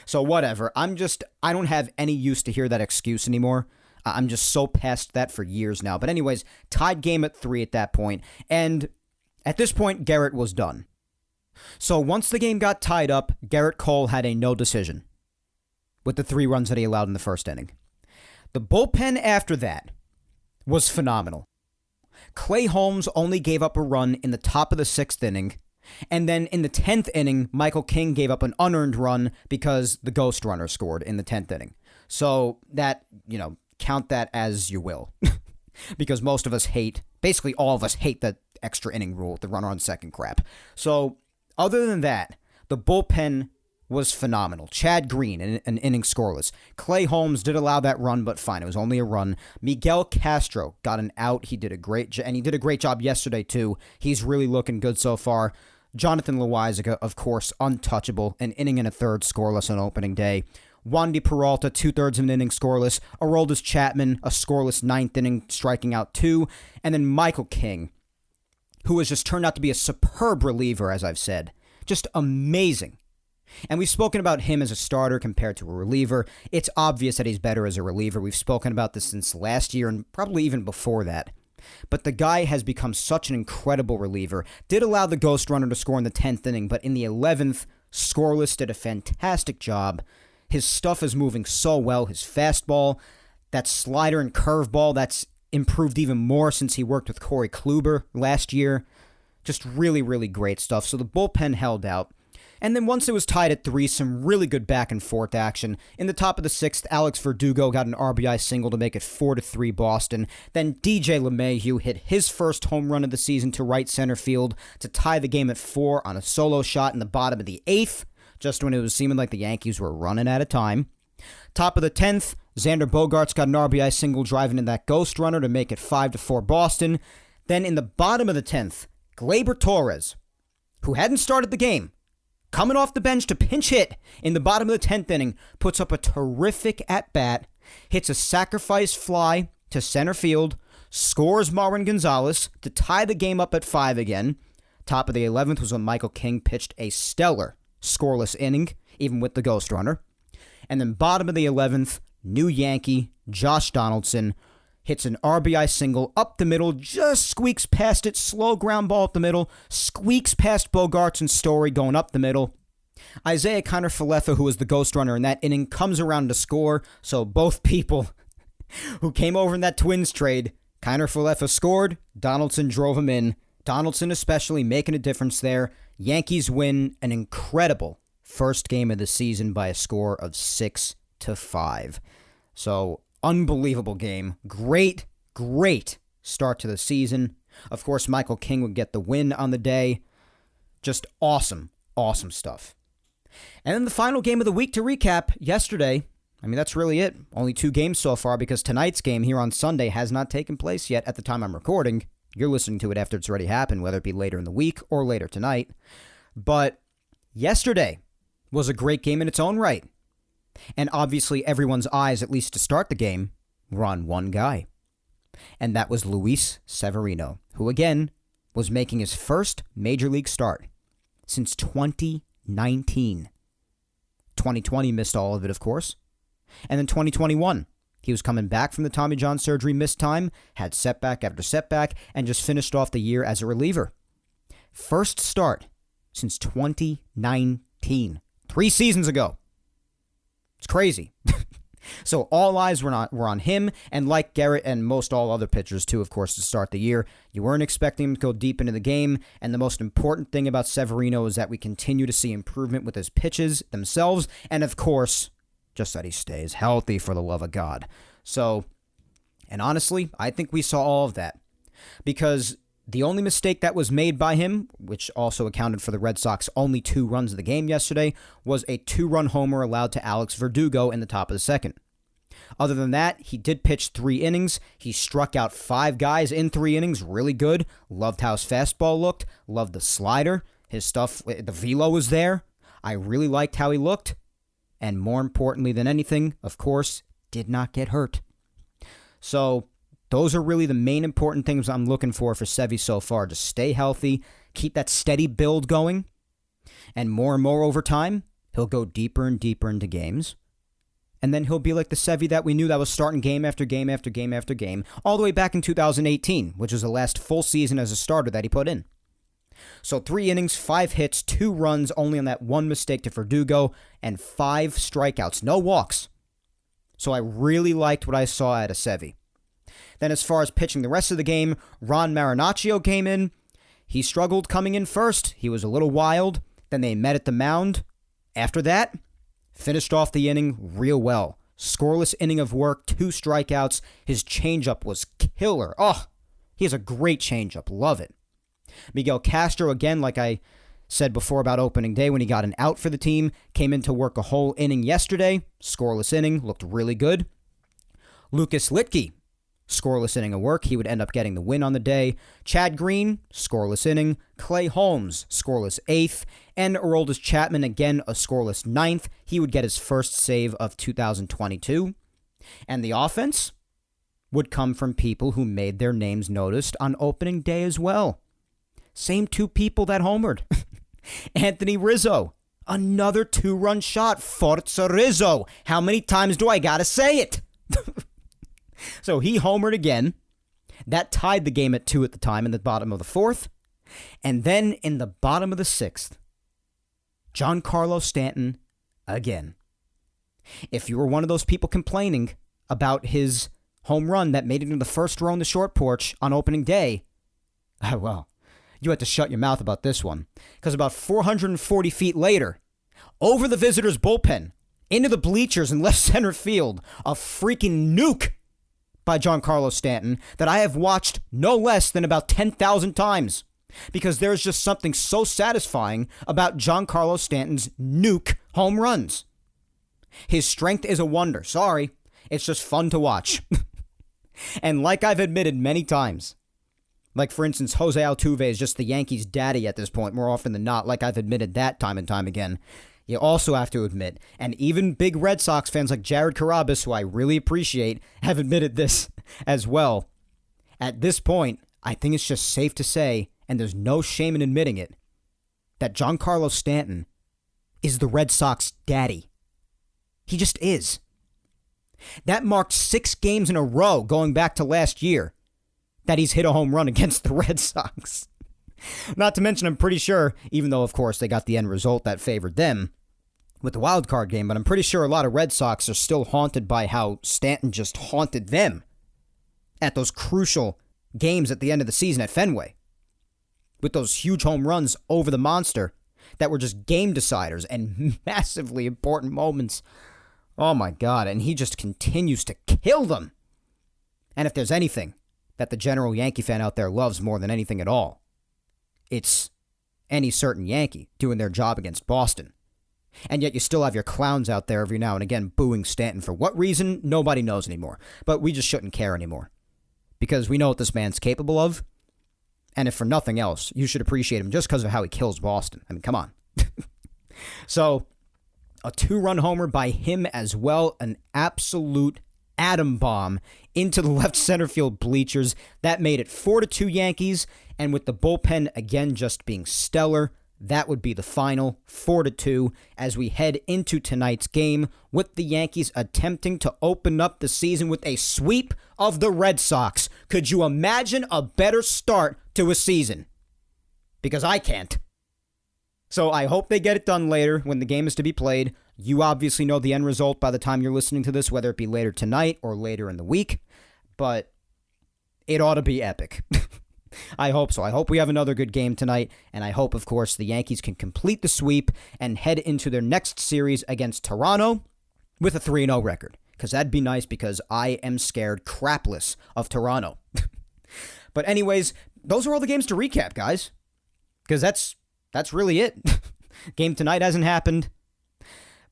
Speaker 1: So whatever. I don't have any use to hear that excuse anymore. I'm just so past that for years now. But anyways, tied game at 3 at that point. And at this point, Garrett was done. So once the game got tied up, Garrett Cole had a no decision with the 3 runs that he allowed in the first inning. The bullpen after that was phenomenal. Clay Holmes only gave up a run in the top of the 6th inning, and then in the 10th inning, Michael King gave up an unearned run because the ghost runner scored in the 10th inning. So that, count that as you will. Because most of us basically all of us hate the extra inning rule, the runner on second crap. So other than that, the bullpen was phenomenal. Chad Green, an inning scoreless. Clay Holmes did allow that run, but fine, it was only a run. Miguel Castro got an out. He did a great job yesterday too. He's really looking good so far. Jonathan Loaisiga, of course, untouchable. An inning and a third scoreless on opening day. Wandy Peralta, 2/3 of an inning scoreless. Aroldis Chapman, a scoreless 9th inning, striking out 2. And then Michael King, who has just turned out to be a superb reliever, as I've said. Just amazing. And we've spoken about him as a starter compared to a reliever. It's obvious that he's better as a reliever. We've spoken about this since last year and probably even before that. But the guy has become such an incredible reliever. Did allow the ghost runner to score in the 10th inning, but in the 11th, scoreless, did a fantastic job. His stuff is moving so well. His fastball, that slider and curveball, that's improved even more since he worked with Corey Kluber last year. Just really, really great stuff. So the bullpen held out. And then once it was tied at 3, some really good back and forth action. In the top of the 6th, Alex Verdugo got an RBI single to make it 4-3 Boston. Then DJ LeMahieu hit his first home run of the season to right center field to tie the game at 4 on a solo shot in the bottom of the 8th, just when it was seeming like the Yankees were running out of time. Top of the 10th, Xander Bogaerts got an RBI single driving in that ghost runner to make it 5-4 Boston. Then in the bottom of the 10th, Gleyber Torres, who hadn't started the game, coming off the bench to pinch hit in the bottom of the 10th inning, puts up a terrific at-bat, hits a sacrifice fly to center field, scores Marwin Gonzalez to tie the game up at 5 again. Top of the 11th was when Michael King pitched a stellar scoreless inning, even with the ghost runner. And then bottom of the 11th, new Yankee, Josh Donaldson, hits an RBI single up the middle, just squeaks past it, slow ground ball up the middle, squeaks past Bogarts and Story going up the middle. Isaiah Kiner-Falefa, who was the ghost runner in that inning, comes around to score, so both people who came over in that Twins trade, Kiner-Falefa scored, Donaldson drove him in, Donaldson especially making a difference there. Yankees win an incredible first game of the season by a score of 6-5. So, unbelievable game. Great start to the season. Of course, Michael King would get the win on the day. Just awesome stuff. And then the final game of the week to recap, yesterday. I mean, that's really it. Only 2 games so far because tonight's game here on Sunday has not taken place yet at the time I'm recording. You're listening to it after it's already happened, whether it be later in the week or later tonight. But yesterday was a great game in its own right. And obviously everyone's eyes, at least to start the game, were on one guy. And that was Luis Severino, who again was making his first major league start since 2019. 2020 missed all of it, of course. And then 2021, he was coming back from the Tommy John surgery, missed time, had setback after setback, and just finished off the year as a reliever. First start since 2019. 3 seasons ago. It's crazy. So all eyes were on him, and like Garrett and most all other pitchers too, of course, to start the year, you weren't expecting him to go deep into the game, and the most important thing about Severino is that we continue to see improvement with his pitches themselves, and of course, just that he stays healthy, for the love of God. So, and honestly, I think we saw all of that. Because the only mistake that was made by him, which also accounted for the Red Sox only 2 runs of the game yesterday, was a 2-run homer allowed to Alex Verdugo in the top of the second. Other than that, he did pitch 3 innings. He struck out 5 guys in 3 innings. Really good. Loved how his fastball looked. Loved the slider. His stuff, the velo was there. I really liked how he looked. And more importantly than anything, of course, did not get hurt. So those are really the main important things I'm looking for Sevy so far. Just stay healthy, keep that steady build going, and more over time, he'll go deeper and deeper into games. And then he'll be like the Sevy that we knew that was starting game after game after game after game, all the way back in 2018, which was the last full season as a starter that he put in. So 3 innings, 5 hits, 2 runs, only on that 1 mistake to Verdugo, and 5 strikeouts, no walks. So I really liked what I saw out of Sevy. Then as far as pitching the rest of the game, Ron Marinaccio came in. He struggled coming in first. He was a little wild. Then they met at the mound. After that, finished off the inning real well. Scoreless inning of work, 2 strikeouts. His changeup was killer. Oh, he has a great changeup. Love it. Miguel Castro, again, like I said before about opening day when he got an out for the team, came in to work a whole inning yesterday. Scoreless inning, looked really good. Lucas Litke, scoreless inning of work. He would end up getting the win on the day. Chad Green, scoreless inning. Clay Holmes, scoreless 8th. And Aroldis Chapman, again, a scoreless 9th. He would get his first save of 2022. And the offense would come from people who made their names noticed on opening day as well. Same 2 people that homered. Anthony Rizzo, another 2-run shot. Forza Rizzo. How many times do I gotta say it? So he homered again. That tied the game at 2 at the time in the bottom of the 4th. And then in the bottom of the 6th, Giancarlo Stanton again. If you were one of those people complaining about his home run that made it into the first row in the short porch on opening day, well, you had to shut your mouth about this one. Because about 440 feet later, over the visitors' bullpen, into the bleachers in left center field, a freaking nuke by Giancarlo Stanton that I have watched no less than about 10,000 times. Because there's just something so satisfying about Giancarlo Stanton's nuke home runs. His strength is a wonder. Sorry, it's just fun to watch. And like I've admitted many times, Like, for instance, Jose Altuve is just the Yankees' daddy at this point, more often than not, like I've admitted that time and time again. You also have to admit, and even big Red Sox fans like Jared Carrabis, who I really appreciate, have admitted this as well. At this point, I think it's just safe to say, and there's no shame in admitting it, that Giancarlo Stanton is the Red Sox daddy. He just is. That marked 6 games in a row going back to last year that he's hit a home run against the Red Sox. Not to mention, I'm pretty sure, even though, of course, they got the end result that favored them with the wild card game, but I'm pretty sure a lot of Red Sox are still haunted by how Stanton just haunted them at those crucial games at the end of the season at Fenway with those huge home runs over the monster that were just game deciders and massively important moments. Oh my God, and he just continues to kill them. And if there's anything that the general Yankee fan out there loves more than anything at all, it's any certain Yankee doing their job against Boston. And yet you still have your clowns out there every now and again booing Stanton. For what reason? Nobody knows anymore. But we just shouldn't care anymore. Because we know what this man's capable of. And if for nothing else, you should appreciate him just because of how he kills Boston. I mean, come on. So, a 2-run homer by him as well. An absolute atom bomb into the left center field bleachers. That made it 4-2 Yankees. And with the bullpen again just being stellar, that would be the final 4-2 as we head into tonight's game with the Yankees attempting to open up the season with a sweep of the Red Sox. Could you imagine a better start to a season? Because I can't. So I hope they get it done later when the game is to be played. You obviously know the end result by the time you're listening to this, whether it be later tonight or later in the week. But it ought to be epic. I hope so. I hope we have another good game tonight, and I hope, of course, the Yankees can complete the sweep and head into their next series against Toronto with a 3-0 record, because that'd be nice because I am scared crapless of Toronto. But anyways, those are all the games to recap, guys, because that's really it. Game tonight hasn't happened,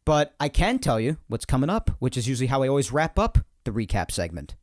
Speaker 1: but I can tell you what's coming up, which is usually how I always wrap up the recap segment.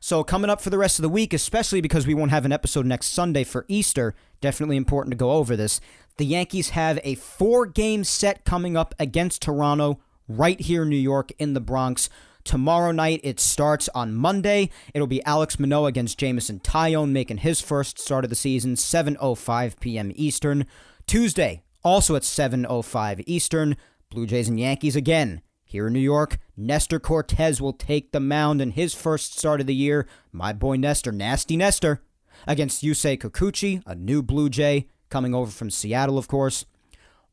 Speaker 1: So coming up for the rest of the week, especially because we won't have an episode next Sunday for Easter, definitely important to go over this. The Yankees have a 4-game set coming up against Toronto right here in New York in the Bronx. Tomorrow night, it starts on Monday. It'll be Alex Manoah against Jameson Taillon making his first start of the season, 7:05 p.m. Eastern. Tuesday, also at 7:05 Eastern, Blue Jays and Yankees again. Here in New York, Nestor Cortez will take the mound in his first start of the year. My boy Nestor, Nasty Nestor, against Yusei Kikuchi, a new Blue Jay, coming over from Seattle, of course.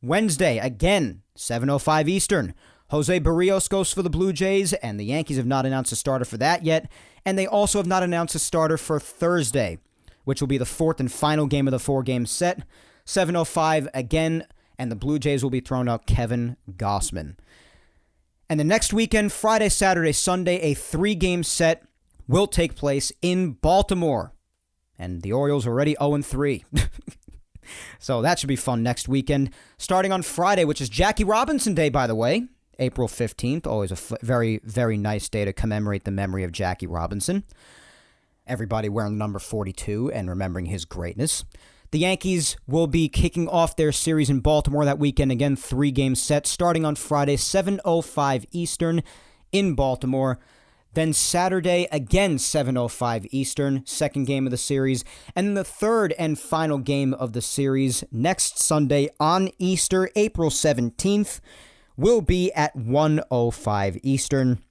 Speaker 1: Wednesday, again, 7:05 Eastern. Jose Barrios goes for the Blue Jays, and the Yankees have not announced a starter for that yet. And they also have not announced a starter for Thursday, which will be the 4th and final game of the 4-game set. 7:05 again, and the Blue Jays will be throwing out Kevin Gausman. And the next weekend, Friday, Saturday, Sunday, a 3-game set will take place in Baltimore. And the Orioles are already 0-3. So that should be fun next weekend. Starting on Friday, which is Jackie Robinson Day, by the way. April 15th, always a very, very nice day to commemorate the memory of Jackie Robinson. Everybody wearing number 42 and remembering his greatness. The Yankees will be kicking off their series in Baltimore that weekend. Again, 3-game set starting on Friday, 7:05 Eastern in Baltimore. Then Saturday, again, 7:05 Eastern, second game of the series. And the third and final game of the series next Sunday on Easter, April 17th, will be at 1:05 Eastern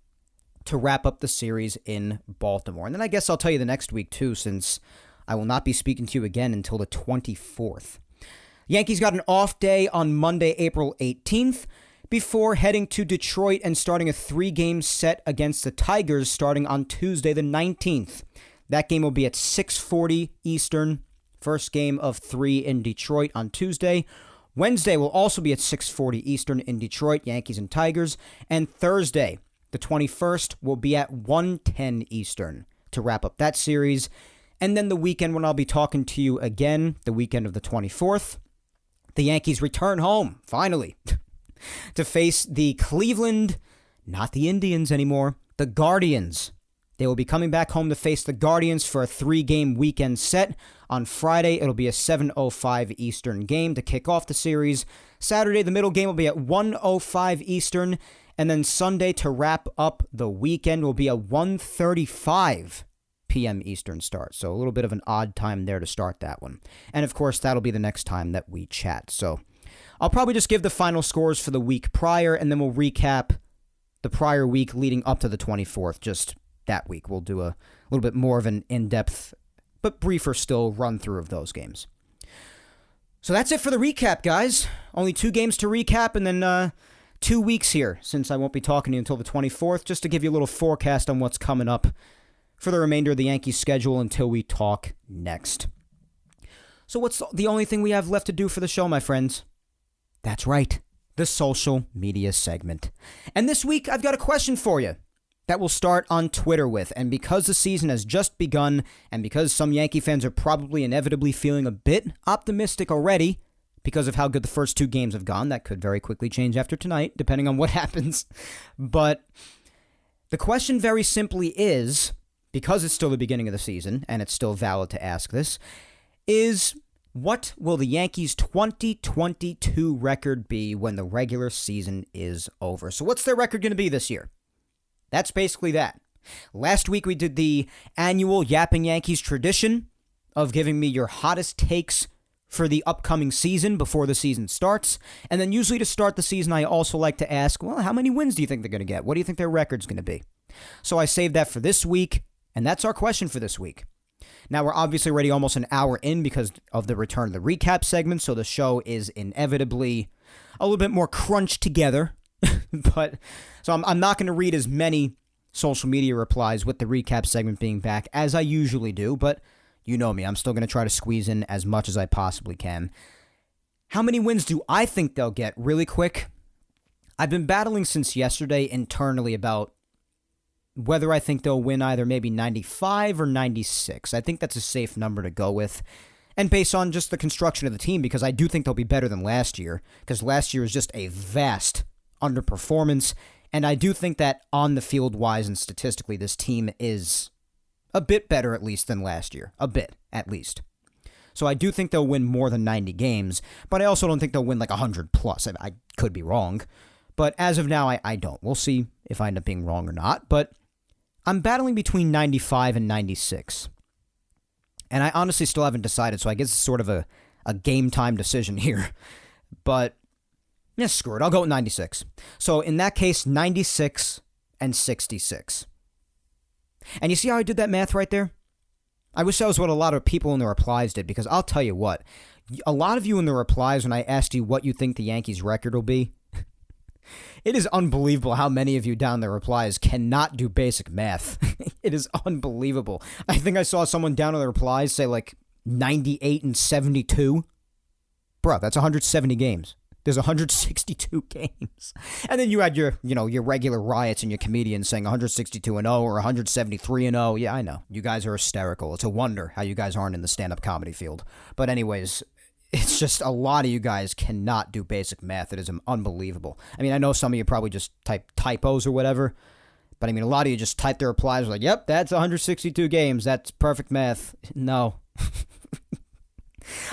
Speaker 1: to wrap up the series in Baltimore. And then I guess I'll tell you the next week, too, since I will not be speaking to you again until the 24th. Yankees got an off day on Monday, April 18th, before heading to Detroit and starting a 3-game set against the Tigers starting on Tuesday, the 19th. That game will be at 6:40 Eastern, first game of 3 in Detroit on Tuesday. Wednesday will also be at 6:40 Eastern in Detroit, Yankees and Tigers. And Thursday, the 21st, will be at 1:10 Eastern to wrap up that series. And then the weekend when I'll be talking to you again, the weekend of the 24th, the Yankees return home, finally, to face the Cleveland, not the Indians anymore, the Guardians They will be coming back home to face the Guardians for a 3-game weekend set. On Friday, it'll be a 7:05 Eastern game to kick off the series. Saturday, the middle game will be at 1:05 Eastern. And then Sunday, to wrap up the weekend, will be a 1:35 p.m. Eastern start. So a little bit of an odd time there to start that one. And of course, that'll be the next time that we chat. So I'll probably just give the final scores for the week prior, and then we'll recap the prior week leading up to the 24th, just that week. We'll do a little bit more of an in-depth, but briefer still, run-through of those games. So that's it for the recap, guys. Only 2 games to recap, and then 2 weeks here, since I won't be talking to you until the 24th, just to give you a little forecast on what's coming up for the remainder of the Yankees schedule until we talk next. So what's the only thing we have left to do for the show, my friends? That's right, the social media segment. And this week, I've got a question for you that we'll start on Twitter with. And because the season has just begun, and because some Yankee fans are probably inevitably feeling a bit optimistic already because of how good the first 2 games have gone, that could very quickly change after tonight, depending on what happens. But the question very simply is, because it's still the beginning of the season, and it's still valid to ask this, is what will the Yankees' 2022 record be when the regular season is over? So what's their record going to be this year? That's basically that. Last week we did the annual Yapping Yankees tradition of giving me your hottest takes for the upcoming season before the season starts. And then usually to start the season, I also like to ask, well, how many wins do you think they're going to get? What do you think their record's going to be? So I saved that for this week, and that's our question for this week. Now, we're obviously already almost an hour in because of the return of the recap segment, so the show is inevitably a little bit more crunched together. But so I'm not going to read as many social media replies with the recap segment being back as I usually do, but you know me, I'm still going to try to squeeze in as much as I possibly can. How many wins do I think they'll get? Really quick, I've been battling since yesterday internally about whether I think they'll win either maybe 95 or 96. I think that's a safe number to go with. And based on just the construction of the team, because I do think they'll be better than last year, because last year was just a vast underperformance, and I do think that on the field wise and statistically, this team is a bit better at least than last year. A bit, at least. So I do think they'll win more than 90 games, but I also don't think they'll win like 100 plus. I could be wrong, but as of now, I don't. We'll see if I end up being wrong or not, but I'm battling between 95 and 96. And I honestly still haven't decided, so I guess it's sort of a game time decision here. But yeah, screw it. I'll go with 96. So in that case, 96 and 66. And you see how I did that math right there? I wish that was what a lot of people in the replies did, because I'll tell you what, a lot of you in the replies when I asked you what you think the Yankees' record will be, it is unbelievable how many of you down the replies cannot do basic math. It is unbelievable. I think I saw someone down in the replies say like 98 and 72. Bro, that's 170 games. There's 162 games. And then you had your regular riots and your comedians saying 162 and 0 or 173 and 0. Yeah, I know. You guys are hysterical. It's a wonder how you guys aren't in the stand-up comedy field. But anyways, it's just a lot of you guys cannot do basic math. It is unbelievable. I mean, I know some of you probably just type typos or whatever, but I mean, a lot of you just type their replies like, yep, that's 162 games. That's perfect math. No.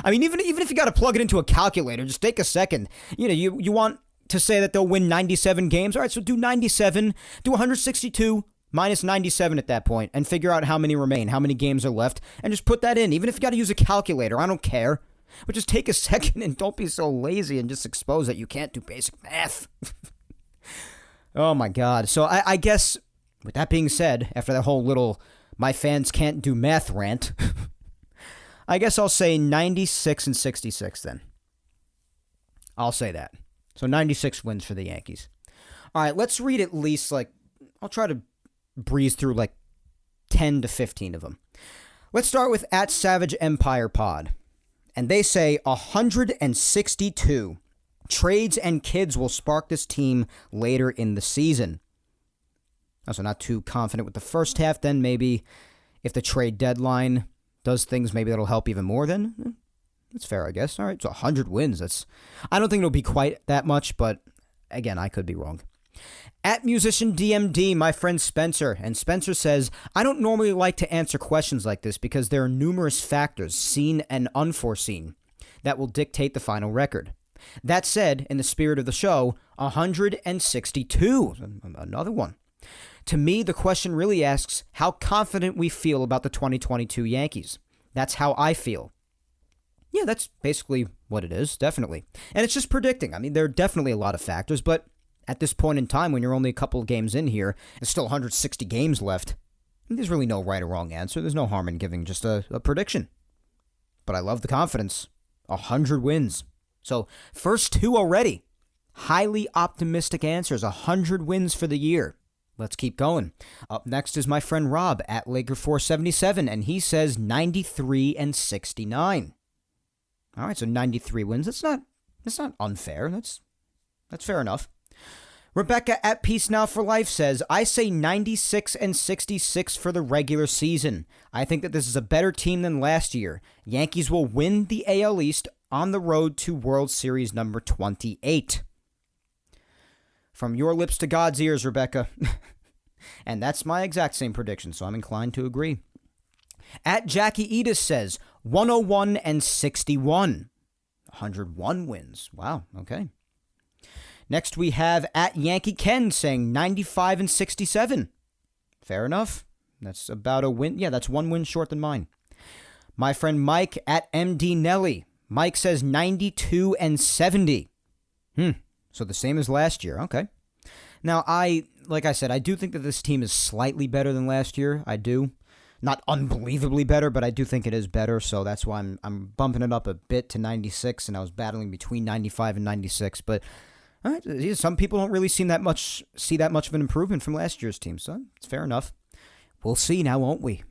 Speaker 1: I mean, even if you got to plug it into a calculator, just take a second. You want to say that they'll win 97 games. All right, so do 97, do 162 minus 97 at that point, and figure out how many remain, how many games are left, and just put that in. Even if you got to use a calculator, I don't care. But just take a second and don't be so lazy and just expose that you can't do basic math. Oh my God. So I guess, with that being said, after that whole little my fans can't do math rant, I guess I'll say 96 and 66 then. I'll say that. So 96 wins for the Yankees. All right, let's read at least I'll try to breeze through 10 to 15 of them. Let's start with @SavageEmpirePod. And they say 162 trades and kids will spark this team later in the season. Also, not too confident with the first half. Then maybe if the trade deadline does things, maybe that'll help even more. Then that's fair, I guess. All right, so 100 wins. I don't think it'll be quite that much, but again, I could be wrong. At Musician DMD, my friend Spencer. And Spencer says, I don't normally like to answer questions like this because there are numerous factors, seen and unforeseen, that will dictate the final record. That said, in the spirit of the show, 162. Another one. To me, the question really asks how confident we feel about the 2022 Yankees. That's how I feel. Yeah, that's basically what it is, definitely. And it's just predicting. I mean, there are definitely a lot of factors, but at this point in time, when you're only a couple of games in here, there's still 160 games left. There's really no right or wrong answer. There's no harm in giving just a prediction. But I love the confidence. 100 wins. So, first two already. Highly optimistic answers. 100 wins for the year. Let's keep going. Up next is my friend Rob at Laker477, and he says 93 and 69. All right, so 93 wins. That's not unfair. That's fair enough. Rebecca at Peace Now for Life says, I say 96 and 66 for the regular season. I think that this is a better team than last year. Yankees will win the AL East on the road to World Series number 28. From your lips to God's ears, Rebecca. And that's my exact same prediction, so I'm inclined to agree. At Jackie Edis says, 101 and 61. 101 wins. Wow, okay. Next we have at Yankee Ken saying 95 and 67. Fair enough. That's about a win. Yeah, that's one win short than mine. My friend Mike at MD Nelly. Mike says 92 and 70. So the same as last year. Okay. Now, like I said, I do think that this team is slightly better than last year. I do. Not unbelievably better, but I do think it is better. So that's why I'm bumping it up a bit to 96, and I was battling between 95 and 96. But all right, some people don't really see that much of an improvement from last year's team, so it's fair enough. We'll see now, won't we?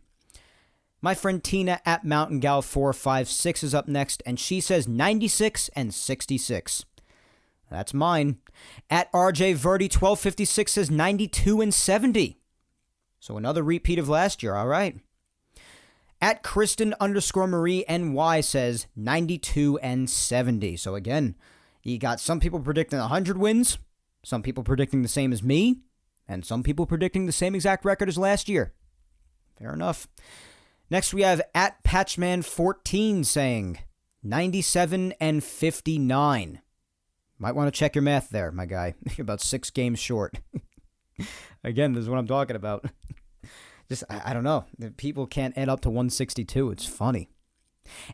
Speaker 1: My friend Tina at Mountain Gal 456 is up next, and she says 96 and 66. That's mine. At RJ Verdi 1256 says 92 and 70. So another repeat of last year, all right. At Kristen_Marie NY says 92 and 70. So again, you got some people predicting 100 wins, some people predicting the same as me, and some people predicting the same exact record as last year. Fair enough. Next we have at Patchman14 saying 97 and 59. Might want to check your math there, my guy. About 6 games short. Again, this is what I'm talking about. I don't know. People can't add up to 162. It's funny.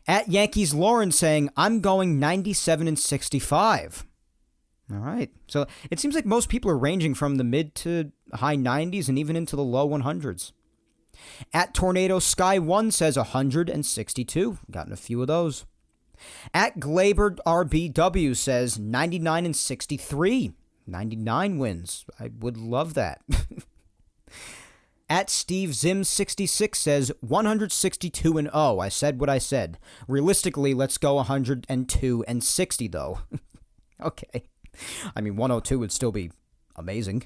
Speaker 1: At Yankees Lauren saying, I'm going 97 and 65. All right. So it seems like most people are ranging from the mid to high 90s and even into the low 100s. At Tornado Sky 1 says 162. Gotten a few of those. At Glaber RBW says 99 and 63. 99 wins. I would love that. At Steve Zim 66 says 162 and 0. I said what I said. Realistically, let's go 102 and 60 though. Okay. I mean, 102 would still be amazing.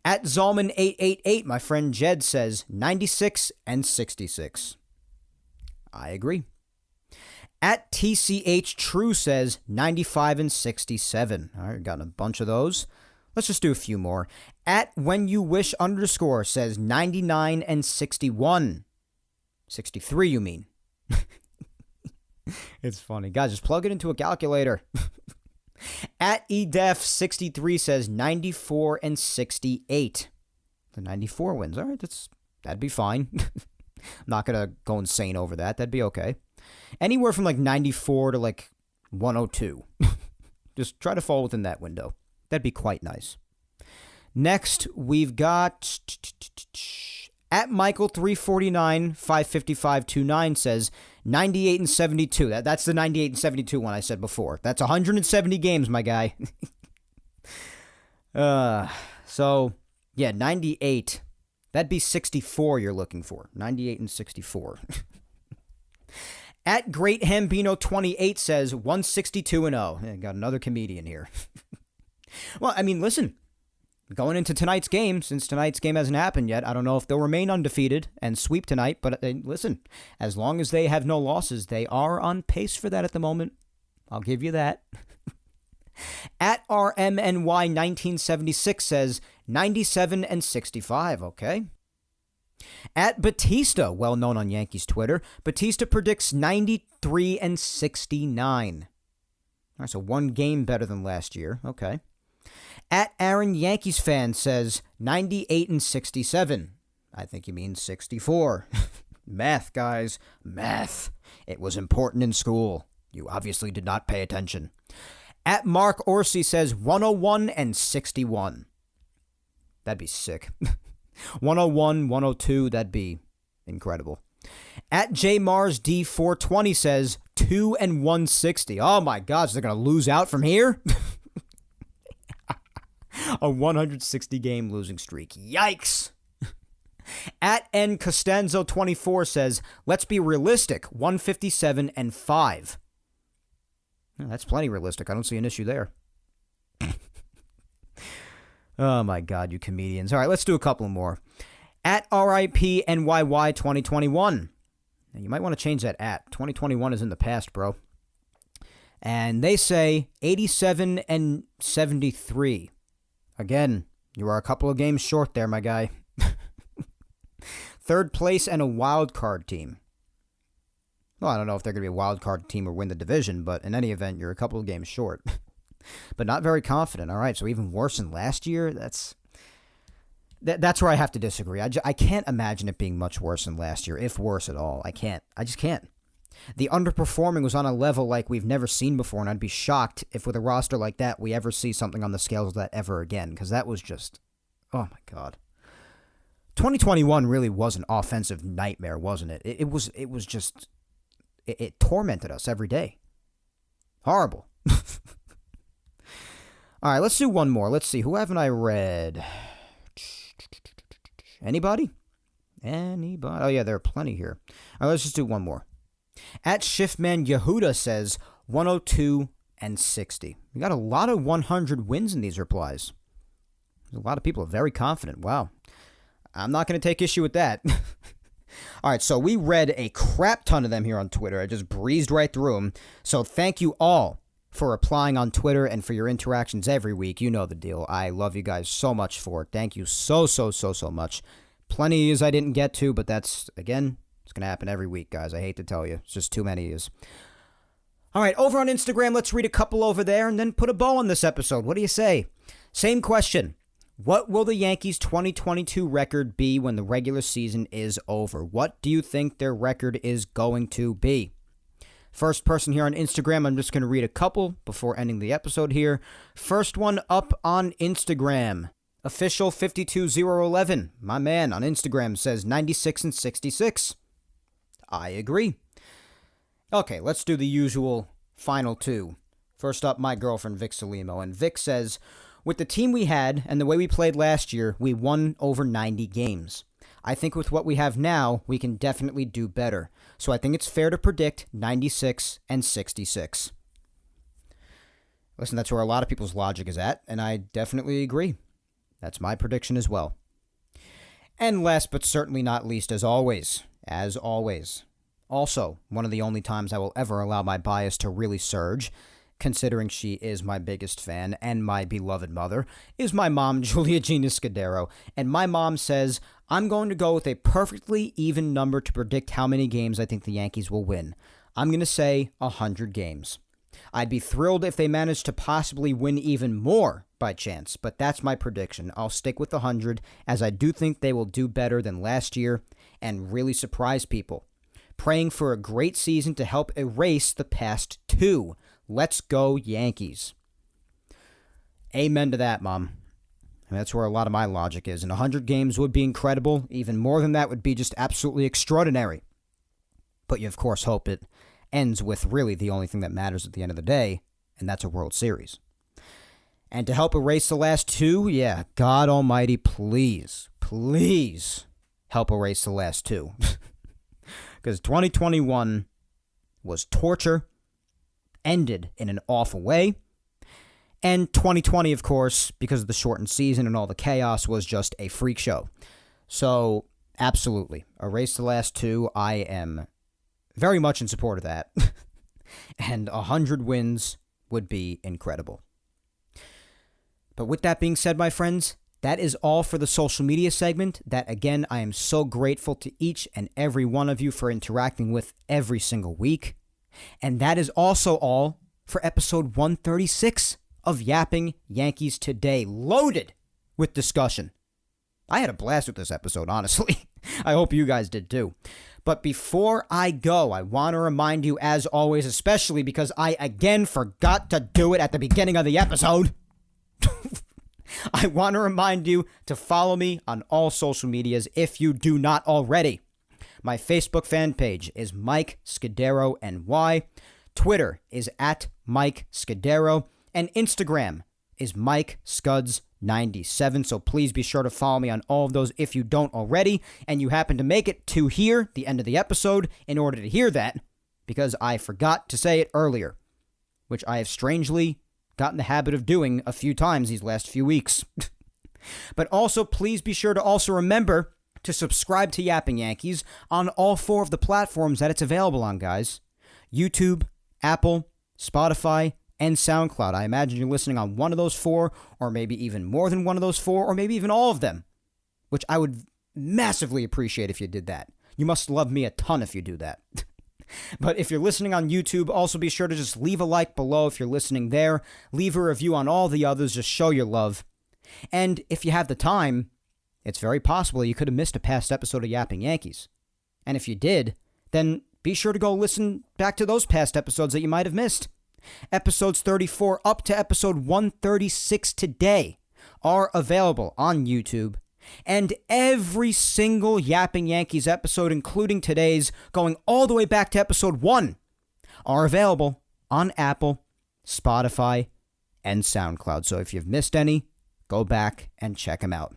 Speaker 1: At Zalman 888, my friend Jed says 96 and 66. I agree. At TCH True says 95 and 67. All right, got a bunch of those. Let's just do a few more. At When You Wish _ says 99 and 61. 63, you mean? It's funny. Guys, just plug it into a calculator. At EDEF63 says 94 and 68. The 94 wins. All right, that'd be fine. I'm not going to go insane over that. That'd be okay. Anywhere from like 94 to like 102. Just try to fall within that window. That'd be quite nice. Next, we've got at Michael349 55529 says 98 and 72. That's the 98 and 72 one I said before. That's 170 games, my guy. So yeah, 98. That'd be 64 you're looking for. 98 and 64. At Great Hambino 28 says 162 and 0. Yeah, got another comedian here. Well, I mean, listen, going into tonight's game, since tonight's game hasn't happened yet, I don't know if they'll remain undefeated and sweep tonight, but listen, as long as they have no losses, they are on pace for that at the moment. I'll give you that. At RMNY1976 says 97 and 65. Okay. At Batista, well known on Yankees Twitter, Batista predicts 93 and 69. All right, so one game better than last year. Okay. At Aaron Yankees fan says 98 and 67. I think you mean 64. Math, guys. Math. It was important in school. You obviously did not pay attention. At Mark Orsi says 101 and 61. That'd be sick. 101, 102, that'd be incredible. At JMarsD420 says 2 and 160. Oh my gosh, they're going to lose out from here? A 160 game losing streak. Yikes. At N Costanzo 24 says, let's be realistic, 157 and 5. That's plenty realistic. I don't see an issue there. Oh my God, you comedians. All right, let's do a couple more. At RIP NYY 2021. Now, you might want to change that at. 2021 is in the past, bro. And they say 87 and 73. Again, you are a couple of games short there, my guy. Third place and a wild card team. Well, I don't know if they're going to be a wild card team or win the division, but in any event, you're a couple of games short. But not very confident. All right, so even worse than last year? That's where I have to disagree. I can't imagine it being much worse than last year, if worse at all. I can't. I just can't. The underperforming was on a level like we've never seen before, and I'd be shocked if with a roster like that we ever see something on the scales of that ever again, because that was just, oh my God. 2021 really was an offensive nightmare, wasn't it? It was just, it tormented us every day. Horrible. All right, let's do one more. Let's see. Who haven't I read? Anybody? Oh, yeah, there are plenty here. All right, let's just do one more. At Shiftman Yehuda says 102 and 60. We got a lot of 100 wins in these replies. A lot of people are very confident. Wow. I'm not going to take issue with that. All right, so we read a crap ton of them here on Twitter. I just breezed right through them. So thank you all for replying on Twitter and for your interactions every week. You know the deal. I love you guys so much for it. Thank you so much. Plenty of yous I didn't get to, but that's, again, it's going to happen every week, guys. I hate to tell you. It's just too many yous. All right, over on Instagram, let's read a couple over there and then put a bow on this episode. What do you say? Same question. What will the Yankees' 2022 record be when the regular season is over? What do you think their record is going to be? First person here on Instagram, I'm just going to read a couple before ending the episode here. First one up on Instagram. Official 52011, my man on Instagram, says 96 and 66. I agree. Okay, let's do the usual final two. First up, my girlfriend, Vic Salimo. And Vic says, with the team we had and the way we played last year, we won over 90 games. I think with what we have now, we can definitely do better. So I think it's fair to predict 96 and 66. Listen, that's where a lot of people's logic is at, and I definitely agree. That's my prediction as well. And last but certainly not least, as always, also one of the only times I will ever allow my bias to really surge, considering she is my biggest fan and my beloved mother, is my mom, Julia Gina Scudero. And my mom says, I'm going to go with a perfectly even number to predict how many games I think the Yankees will win. I'm going to say 100 games. I'd be thrilled if they managed to possibly win even more by chance, but that's my prediction. I'll stick with 100, as I do think they will do better than last year and really surprise people. Praying for a great season to help erase the past two. Let's go, Yankees. Amen to that, Mom. And that's where a lot of my logic is. And 100 games would be incredible. Even more than that would be just absolutely extraordinary. But you, of course, hope it ends with really the only thing that matters at the end of the day, and that's a World Series. And to help erase the last two, yeah, God Almighty, please help erase the last two. Because 2021 was torture, ended in an awful way. And 2020, of course, because of the shortened season and all the chaos, was just a freak show. So, absolutely. Erase the last two. I am very much in support of that. And 100 wins would be incredible. But with that being said, my friends, that is all for the social media segment that, again, I am so grateful to each and every one of you for interacting with every single week. And that is also all for episode 136 of Yapping Yankees today, loaded with discussion. I had a blast with this episode, honestly. I hope you guys did too. But before I go, I want to remind you, as always, especially because I again forgot to do it at the beginning of the episode, I want to remind you to follow me on all social medias if you do not already. My Facebook fan page is Mike Scudero NY. Twitter is at Mike Scudero. And Instagram is Mike Scuds97. So please be sure to follow me on all of those if you don't already. And you happen to make it to here, the end of the episode, in order to hear that, because I forgot to say it earlier, which I have strangely gotten the habit of doing a few times these last few weeks. But also, please be sure to also remember to subscribe to Yapping Yankees on all 4 of the platforms that it's available on, guys. YouTube, Apple, Spotify, and SoundCloud. I imagine you're listening on one of those 4, or maybe even more than one of those 4, or maybe even all of them, which I would massively appreciate if you did that. You must love me a ton if you do that. But if you're listening on YouTube, also be sure to just leave a like below if you're listening there. Leave a review on all the others. Just show your love. And if you have the time, it's very possible you could have missed a past episode of Yapping Yankees. And if you did, then be sure to go listen back to those past episodes that you might have missed. Episodes 34 up to episode 136 today are available on YouTube. And every single Yapping Yankees episode, including today's, going all the way back to episode 1, are available on Apple, Spotify, and SoundCloud. So if you've missed any, go back and check them out.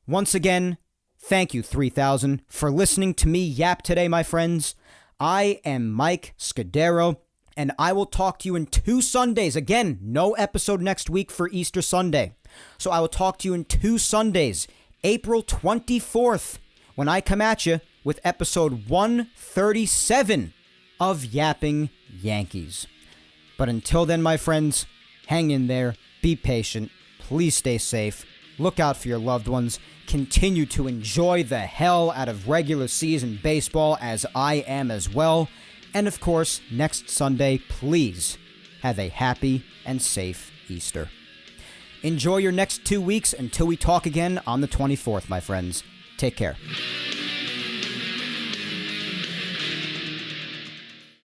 Speaker 1: Once again, thank you, 3000, for listening to me yap today, my friends. I am Mike Scudero, and I will talk to you in 2 Sundays. Again, no episode next week for Easter Sunday. So I will talk to you in 2 Sundays, April 24th, when I come at you with episode 137 of Yapping Yankees. But until then, my friends, hang in there, be patient, please stay safe, look out for your loved ones, continue to enjoy the hell out of regular season baseball as I am as well, and of course, next Sunday, please have a happy and safe Easter. Enjoy your next 2 weeks until we talk again on the 24th, my friends. Take care.